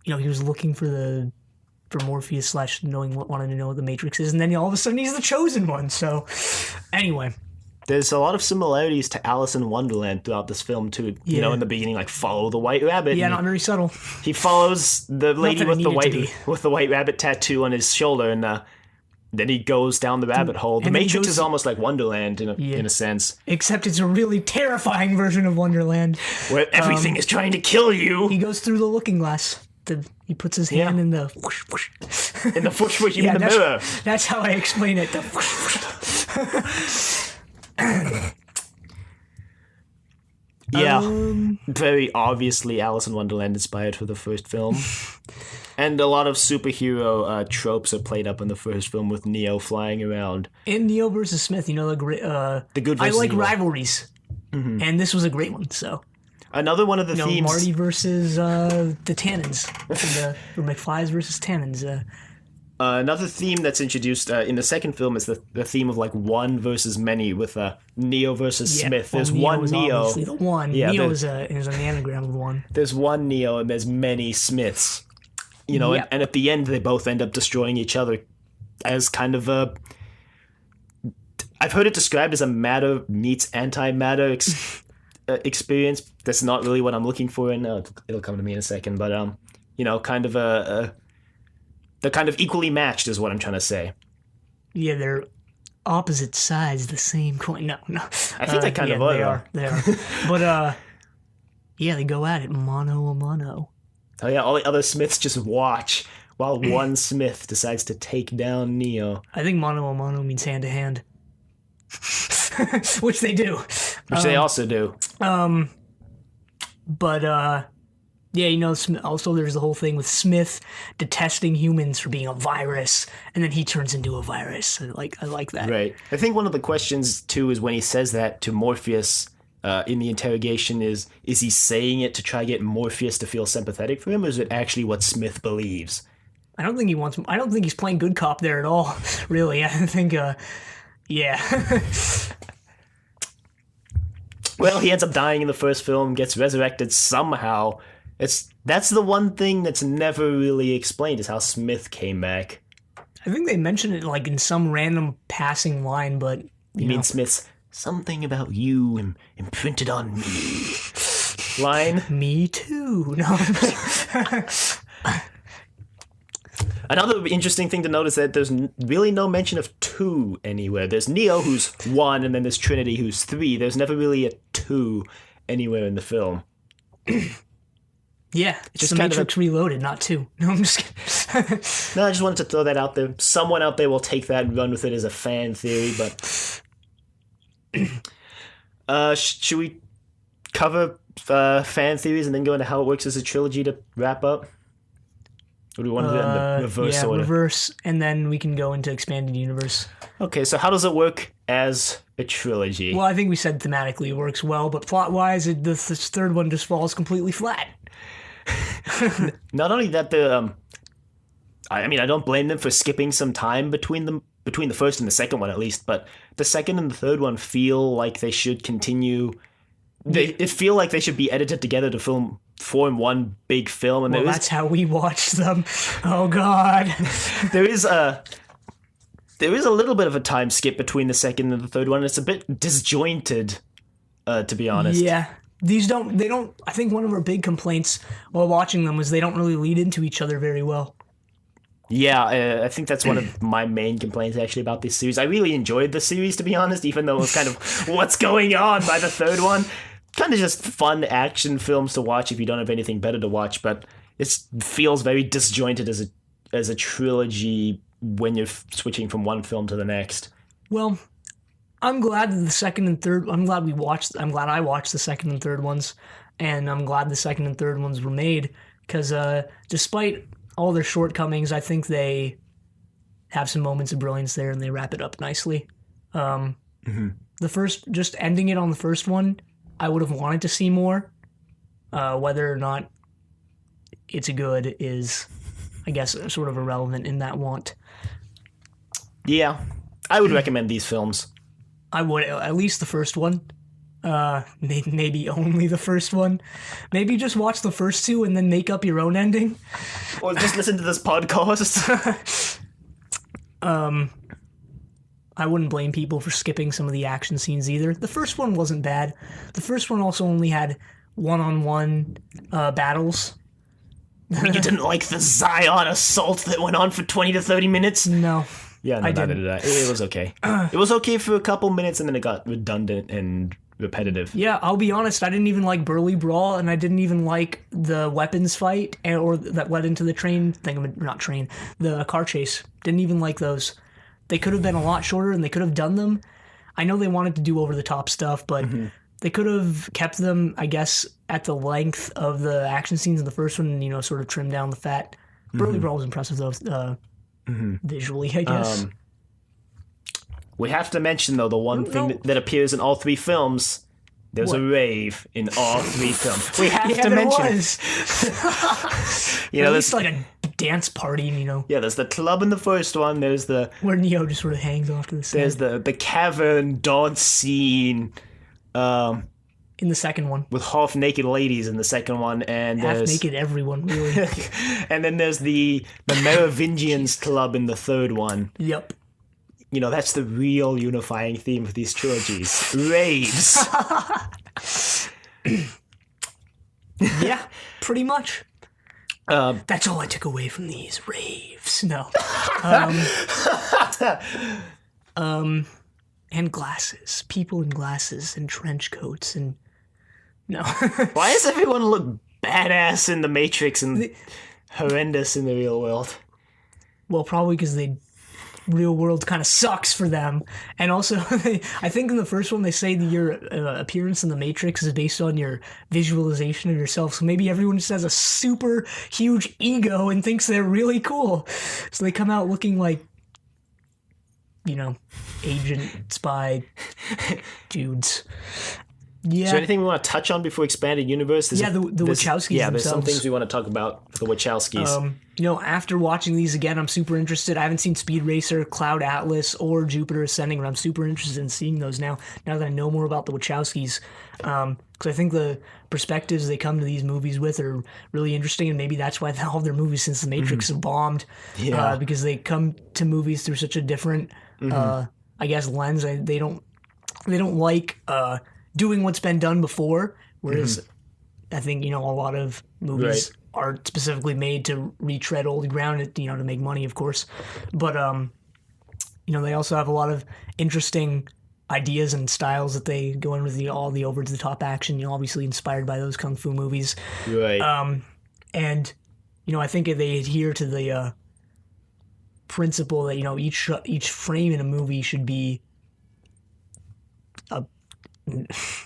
he was looking for Morpheus / wanting to know what the Matrix is, and then all of a sudden he's the chosen one. So, anyway. There's a lot of similarities to Alice in Wonderland throughout this film, too. Yeah. In the beginning, like, follow the white rabbit. Yeah, not very subtle. He follows the lady with the white rabbit tattoo on his shoulder, and then he goes down the rabbit hole. The Matrix is almost like Wonderland in a sense. Except it's a really terrifying version of Wonderland. Where everything is trying to kill you. He goes through the looking glass. He puts his hand in the whoosh, whoosh. In the whoosh, whoosh, in the mirror. That's how I explain it. The whoosh, whoosh. Yeah, very obviously Alice in Wonderland inspired for the first film. And a lot of superhero tropes are played up in the first film with Neo flying around. And Neo versus Smith, The good I versus like evil. rivalries, and this was a great one. So Another one of the themes. Marty versus the Tannins, or McFly's versus Tannins. Another theme that's introduced in the second film is the theme of like one versus many with Neo versus Smith. There's Neo one is Neo. obviously the one. Yeah, Neo is an anagram of one. There's one Neo and there's many Smiths. Yep. And at the end they both end up destroying each other as kind of a. I've heard it described as a matter meets antimatter experience. That's not really what I'm looking for, and it'll come to me in a second. But kind of they're kind of equally matched, is what I'm trying to say. Yeah, they're opposite sides of the same coin. No. I think they kind of are. They are. But yeah, they go at it mano a mano. Oh yeah, all the other Smiths just watch while one Smith decides to take down Neo. I think mano a mano means hand to hand, which they do. Which they also do. But yeah, also there's the whole thing with Smith detesting humans for being a virus, and then he turns into a virus. I like that. Right. I think one of the questions, too, is when he says that to Morpheus in the interrogation is he saying it to try to get Morpheus to feel sympathetic for him, or is it actually what Smith believes? I don't think he's playing good cop there at all, really. I think, yeah. Well, he ends up dying in the first film, gets resurrected somehow. That's the one thing that's never really explained, is how Smith came back. I think they mentioned it like in some random passing line, but You mean Smith's "something about you imprinted on me" line? Me too. No. Another interesting thing to note is that there's really no mention of two anywhere. There's Neo, who's one, and then there's Trinity, who's three. There's never really a two anywhere in the film. Yeah, it's just Matrix Reloaded, not two. No, I'm just kidding. No, I just wanted to throw that out there. Someone out there will take that and run with it as a fan theory, but... should we cover fan theories and then go into how it works as a trilogy to wrap up? Or do we want to do it in the reverse order? Reverse, and then we can go into expanded universe. Okay, so how does it work as a trilogy? Well, I think we said thematically it works well, but plot-wise, this third one just falls completely flat. Not only that, I don't blame them for skipping some time between the first and the second one, at least, but the second and the third one feel like they should continue. It feel like they should be edited together to form one big film, and that's how we watched them. Oh God, there is a little bit of a time skip between the second and the third one. It's a bit disjointed, to be honest. Yeah. They don't, I think one of our big complaints while watching them was they don't really lead into each other very well. Yeah, I think that's one of my main complaints actually about this series. I really enjoyed the series, to be honest, even though it was kind of what's going on by the third one. Kind of just fun action films to watch if you don't have anything better to watch, but it feels very disjointed as a trilogy when you're switching from one film to the next. Well, I'm glad that I'm glad I watched the second and third ones, and I'm glad the second and third ones were made, because despite all their shortcomings, I think they have some moments of brilliance there, and they wrap it up nicely. The first, just ending it on the first one, I would have wanted to see more. Whether or not it's good is, I guess, sort of irrelevant in that want. Yeah, I would recommend these films. I would, at least the first one. Maybe only the first one. Maybe just watch the first two and then make up your own ending. Or just listen to this podcast. I wouldn't blame people for skipping some of the action scenes either. The first one wasn't bad. The first one also only had one-on-one battles. You didn't like the Zion assault that went on for 20 to 30 minutes? No. Yeah, no, neither did I. It was okay. It was okay for a couple minutes, and then it got redundant and repetitive. Yeah, I'll be honest, I didn't even like Burly Brawl, and I didn't even like the weapons fight, or that led into the the car chase. Didn't even like those. They could have been a lot shorter, and they could have done them. I know they wanted to do over-the-top stuff, but they could have kept them, I guess, at the length of the action scenes in the first one, and, sort of trimmed down the fat. Burly Brawl was impressive though, visually, I guess. We have to mention, though, the one thing No. that appears in all three films. There's What? a rave in all three films. We have Yeah, to there mention. was. You At know, least there's, like a dance party, yeah, there's the club in the first one. There's the where Neo just sort of hangs off to the side. there's the cavern dance scene In the second one, with half naked ladies in the second one, and half there's naked everyone, really. and then there's the Merovingians club in the third one. Yep. You know, that's the real unifying theme of these trilogies. Raves. Yeah, pretty much. Um, That's all I took away from these raves. No. And glasses. People in glasses and trench coats and no. Why does everyone look badass in the Matrix and horrendous in the real world? Well, probably because the real world kind of sucks for them. And also, I think in the first one they say that your appearance in the Matrix is based on your visualization of yourself. So maybe everyone just has a super huge ego and thinks they're really cool. So they come out looking like, you know, agent, spy dudes. Yeah. Is there anything we want to touch on before expanded universe? Yeah, the Wachowskis Yeah, there's some themselves. things we want to talk about for the Wachowskis. You know, after watching these again, I'm super interested. I haven't seen Speed Racer, Cloud Atlas, or Jupiter Ascending, but I'm super interested in seeing those now that I know more about the Wachowskis. Because I think the perspectives they come to these movies with are really interesting, and maybe that's why all of their movies since The Matrix have bombed. Yeah. Because they come to movies through such a different, I guess, lens. They don't like doing what's been done before, whereas I think, you know, a lot of movies are specifically made to retread old ground, you know, to make money, of course. But, you know, they also have a lot of interesting ideas and styles that they go in with all the over-the-top action, you know, obviously inspired by those kung fu movies. Right. And, you know, I think they adhere to the principle that, you know, each frame in a movie should be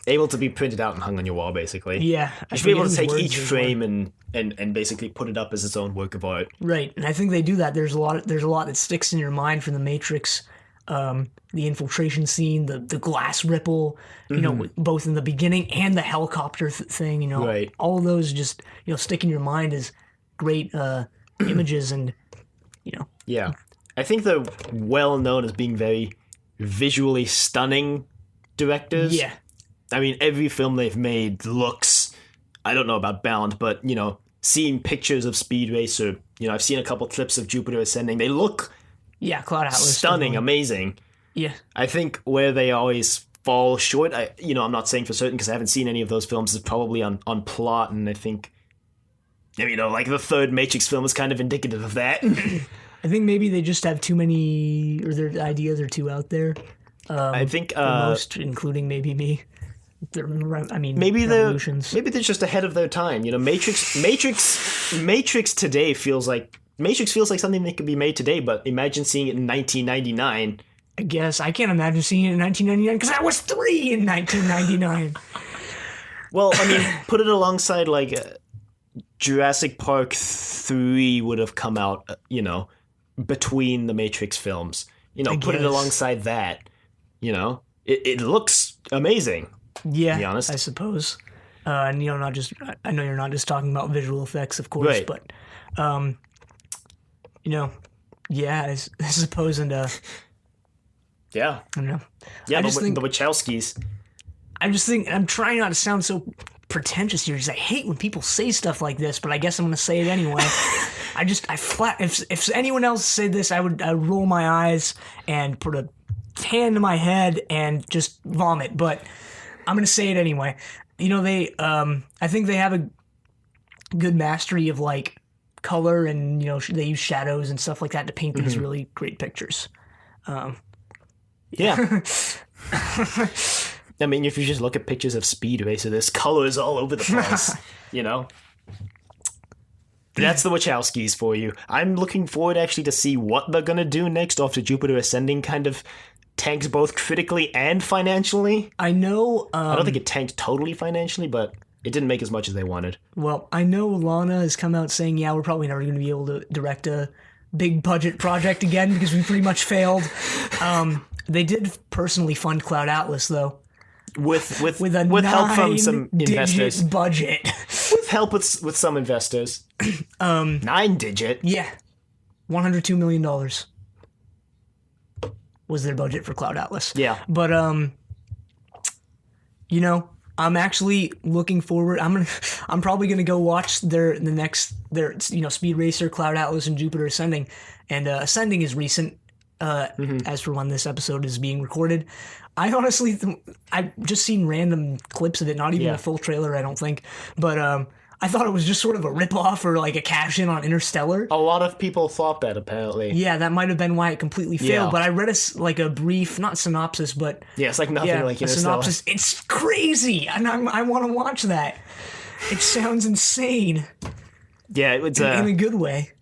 Able to be printed out and hung on your wall, basically. yeah. You should be able to take each frame and basically put it up as its own work of art. Right, and I think they do that. There's a lot that sticks in your mind from the Matrix. The infiltration scene, the glass ripple, you know, both in the beginning and the helicopter thing. You know, Right. all of those just, you know, stick in your mind as great images, and you know, Yeah. I think they're well known as being very visually stunning directors. yeah, I mean, every film they've made looks, I don't know about bound, but, you know, seeing pictures of Speed Racer, you know, I've seen a couple clips of Jupiter Ascending. They look yeah, Cloud Atlas, stunning, definitely. amazing. Yeah, I think where they always fall short, I'm not saying for certain because I haven't seen any of those films, is probably on plot, and I think, you know, like the third Matrix film is kind of indicative of that. I think maybe they just have too many, or their ideas are too out there. I think For most, including maybe me. I mean, maybe revolutions. they're just ahead of their time. You know, Matrix today feels like something that could be made today. But imagine seeing it in 1999. I guess I can't imagine seeing it in 1999 because I was 3 in 1999. Well, I mean, put it alongside like Jurassic Park 3 would have come out, you know, between the Matrix films. You know, put it guess. alongside that. You know, it looks amazing. Yeah, be honest. I suppose. And you know, I know you're not just talking about visual effects, of course, Right. but you know, yeah, I suppose, and Yeah, I don't know. yeah. I But just think the Wachowskis. I'm trying not to sound so pretentious here because I hate when people say stuff like this, but I guess I'm going to say it anyway. If anyone else said this, I would roll my eyes and put a hand to my head and just vomit, but I'm going to say it anyway. You know, I think they have a good mastery of like color, and you know, they use shadows and stuff like that to paint these really great pictures. Yeah. I mean, if you just look at pictures of Speed Racer, there's colors all over the place, you know? That's the Wachowskis for you. I'm looking forward actually to see what they're going to do next after Jupiter Ascending kind of tanks both critically and financially. I know. I don't think it tanked totally financially, but it didn't make as much as they wanted. Well, I know Lana has come out saying, yeah, we're probably never going to be able to direct a big budget project again because we pretty much failed. They did personally fund Cloud Atlas, though. With a help from some investors. budget. With help with some investors. 9-digit. Yeah. $102 million was their budget for Cloud Atlas. Yeah. But, you know, I'm actually looking forward. I'm probably gonna go watch their Speed Racer, Cloud Atlas, and Jupiter Ascending. And Ascending is recent, as for when this episode is being recorded. I honestly, I've just seen random clips of it, not even a full trailer, I don't think. But I thought it was just sort of a ripoff or like a cash in on Interstellar. A lot of people thought that, apparently. Yeah, that might have been why it completely failed. But I read a brief, not synopsis, but it's like nothing like Interstellar. Synopsis. It's crazy, and I want to watch that. It sounds insane. Yeah, it's in a good way.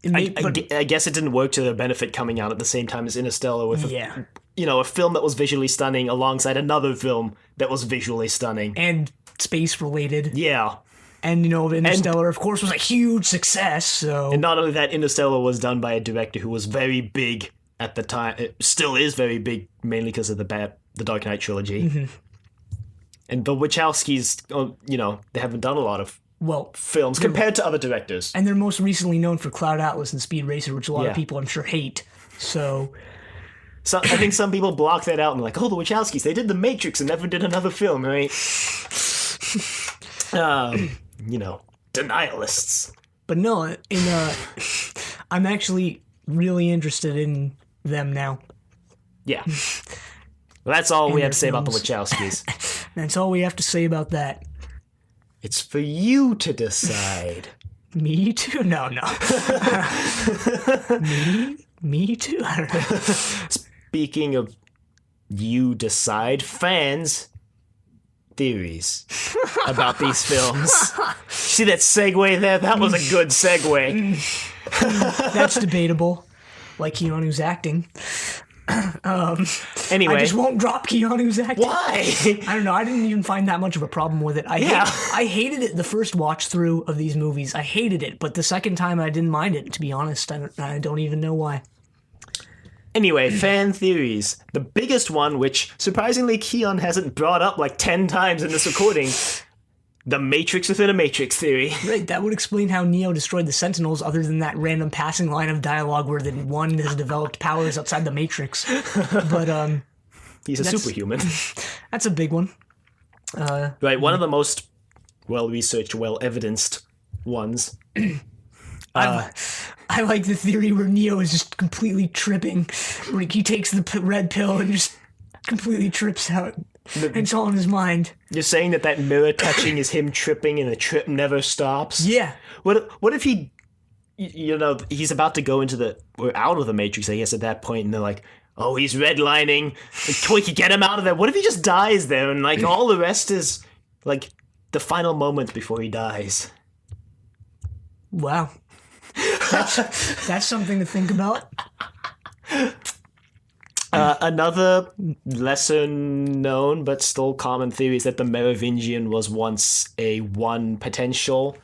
I guess it didn't work to their benefit coming out at the same time as Interstellar with a film that was visually stunning alongside another film that was visually stunning and space related. Yeah. And, Interstellar, of course, was a huge success, so... And not only that, Interstellar was done by a director who was very big at the time. It still is very big, mainly because of the Dark Knight trilogy. Mm-hmm. And the Wachowskis, they haven't done a lot of films compared to other directors. And they're most recently known for Cloud Atlas and Speed Racer, which a lot of people, I'm sure, hate. So I think some people block that out and like, oh, the Wachowskis, they did The Matrix and never did another film, right? Denialists. But no, I'm actually really interested in them now. Yeah. Well, that's all we have to say about the Wachowskis. That's all we have to say about that. It's for you to decide. Me too? No. Me too? I don't know. Speaking of you decide, fans... theories about these films. See that segue there? That was a good segue. That's debatable. Like Keanu's acting. Anyway. I just won't drop Keanu's acting. Why? I don't know. I didn't even find that much of a problem with it. I hated it the first watch through of these movies. I hated it. But the second time I didn't mind it, to be honest. I don't even know why. Anyway, fan theories. The biggest one, which surprisingly Keon hasn't brought up like 10 times in this recording, the Matrix within a Matrix theory. Right, that would explain how Neo destroyed the Sentinels other than that random passing line of dialogue where the one has developed powers outside the Matrix. But, he's a superhuman. That's a big one. Right, one of the most well-researched, well-evidenced ones. I like the theory where Neo is just completely tripping. Where he takes the red pill and just completely trips out. It's all in his mind. You're saying that mirror touching is him tripping and the trip never stops? Yeah. What if he, he's about to go out of the Matrix, I guess, at that point, and they're like, oh, he's redlining. We could get him out of there. What if he just dies there and like all the rest is like the final moment before he dies? Wow. That's something to think about. Another lesser known but still common theory is that the Merovingian was once a one potential.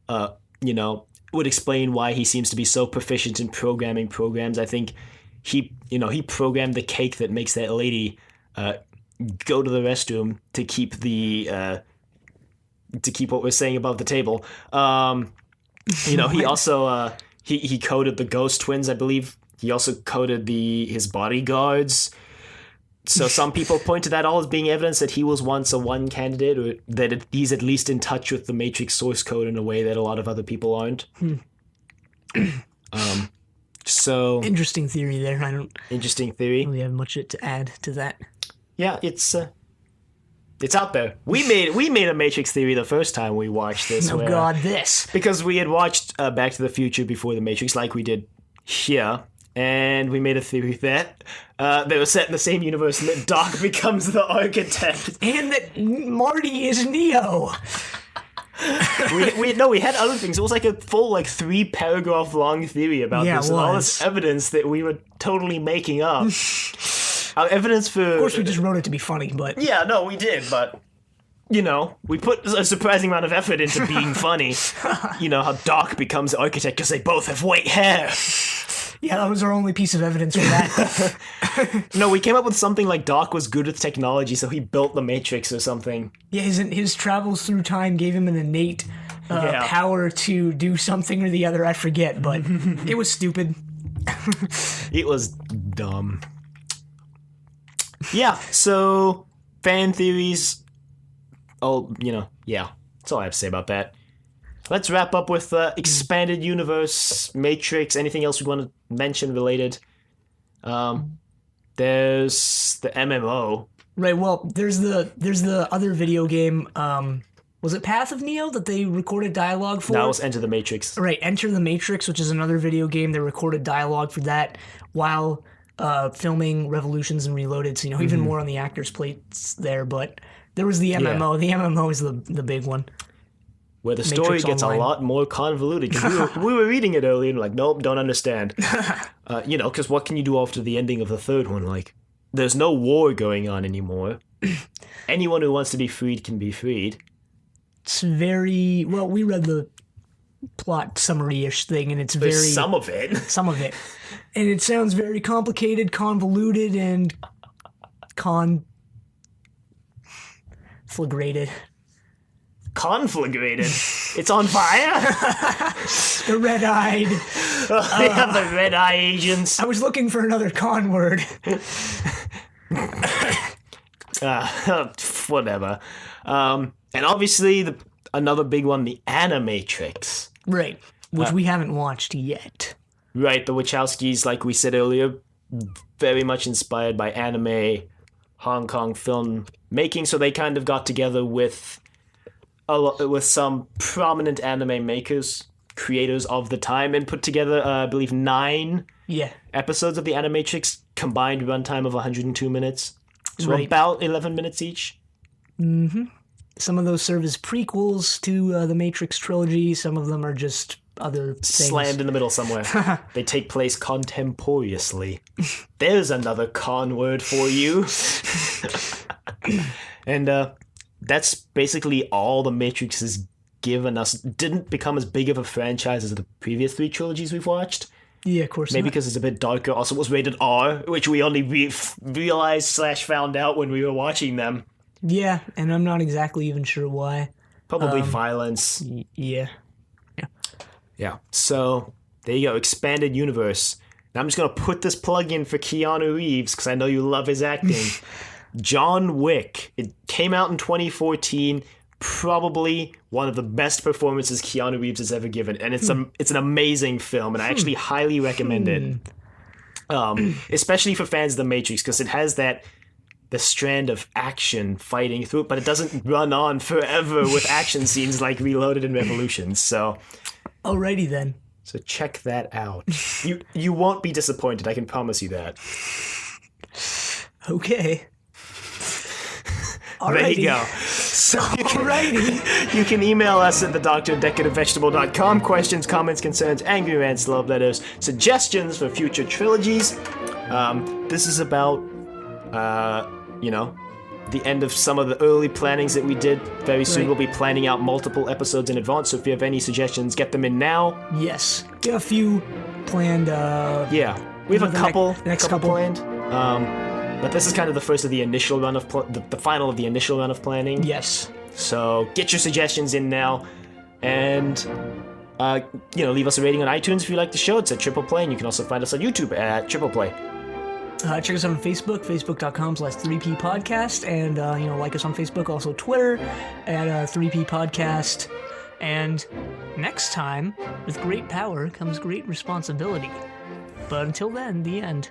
Would explain why he seems to be so proficient in programming programs. I think he programmed the cake that makes that lady go to the restroom to keep what we're saying above the table. He also he coded the Ghost Twins, I believe. He also coded his bodyguards. So some people point to that all as being evidence that he was once a one candidate, or that he's at least in touch with the Matrix source code in a way that a lot of other people aren't. So interesting theory there. I don't interesting theory. really have much to add to that. Yeah, it's out there. We made a Matrix theory the first time we watched this. Oh God, this because we had watched Back to the Future before the Matrix, like we did here. And we made a theory that they were set in the same universe and that Doc becomes the architect. And that Marty is Neo. we had other things. It was like a full 3-paragraph long theory about this and all this evidence that we were totally making up. Our evidence for... Of course we just wrote it to be funny, but... Yeah, no, we did, but... we put a surprising amount of effort into being funny. How Doc becomes the architect because they both have white hair. Yeah, that was our only piece of evidence for that. No, we came up with something like Doc was good with technology, so he built the Matrix or something. Yeah, his travels through time gave him an innate power to do something or the other. I forget, but it was stupid. It was dumb. Yeah, so fan theories. Oh, yeah. That's all I have to say about that. Let's wrap up with expanded universe, Matrix, anything else we want to mention related. There's the MMO. Right, well, there's the other video game, was it Path of Neo that they recorded dialogue for? That was Enter the Matrix. Right, Enter the Matrix, which is another video game. They recorded dialogue for that while filming Revolutions and Reloaded, so, even more on the actors' plates there, but there was the MMO. Yeah. The MMO is the big one. Where the story Matrix gets Online. A lot more convoluted. We were reading it earlier and like, nope, don't understand. Because what can you do after the ending of the third one? Like, there's no war going on anymore. Anyone who wants to be freed can be freed. It's very... Well, we read the plot summary-ish thing, and it's There's very... some of it. Some of it. And it sounds very complicated, convoluted, and conflagrated. Conflagrated? It's on fire? The red-eyed... the red-eye agents. I was looking for another con word. Whatever. And obviously, another big one, the Animatrix. Right, which we haven't watched yet. Right, the Wachowskis, like we said earlier, very much inspired by anime, Hong Kong film making, so they kind of got together with some prominent anime makers, creators of the time, and put together, I believe, 9 episodes of the Animatrix, combined runtime of 102 minutes. So about 11 minutes each. Mm-hmm. Some of those serve as prequels to the Matrix Trilogy. Some of them are just other things. Slammed in the middle somewhere. They take place contemporaneously. There's another con word for you. And that's basically all the Matrix has given us. Didn't become as big of a franchise as the previous 3 trilogies we've watched. Yeah, of course. Maybe because it's a bit darker. Also, it was rated R, which we only realized/found out when we were watching them. Yeah, and I'm not exactly even sure why. Probably violence. Yeah. So, there you go. Expanded universe. Now I'm just going to put this plug in for Keanu Reeves, because I know you love his acting. John Wick. It came out in 2014. Probably one of the best performances Keanu Reeves has ever given. And it's an amazing film, and I actually highly recommend it. Especially for fans of The Matrix, because it has the strand of action fighting through it, but it doesn't run on forever with action scenes like Reloaded and Revolutions. So, alrighty then. So check that out. You won't be disappointed, I can promise you that. Okay. Alrighty. There you go. So you can email us at thedoctor@decorativevegetable.com. Questions, comments, concerns, angry rants, love letters, suggestions for future trilogies. This is about the end of some of the early plannings that we did. Very soon we'll be planning out multiple episodes in advance, so if you have any suggestions, get them in now. Yes. We have a few planned. We have a couple planned. But this is kind of the first of the initial run of the final of the initial run of planning. Yes. So get your suggestions in now, and leave us a rating on iTunes if you like the show. It's at Triple Play, and you can also find us on YouTube at Triple Play. Check us out on Facebook, facebook.com/3P Podcast, and like us on Facebook, also Twitter at 3P Podcast. And next time, with great power comes great responsibility. But until then, the end.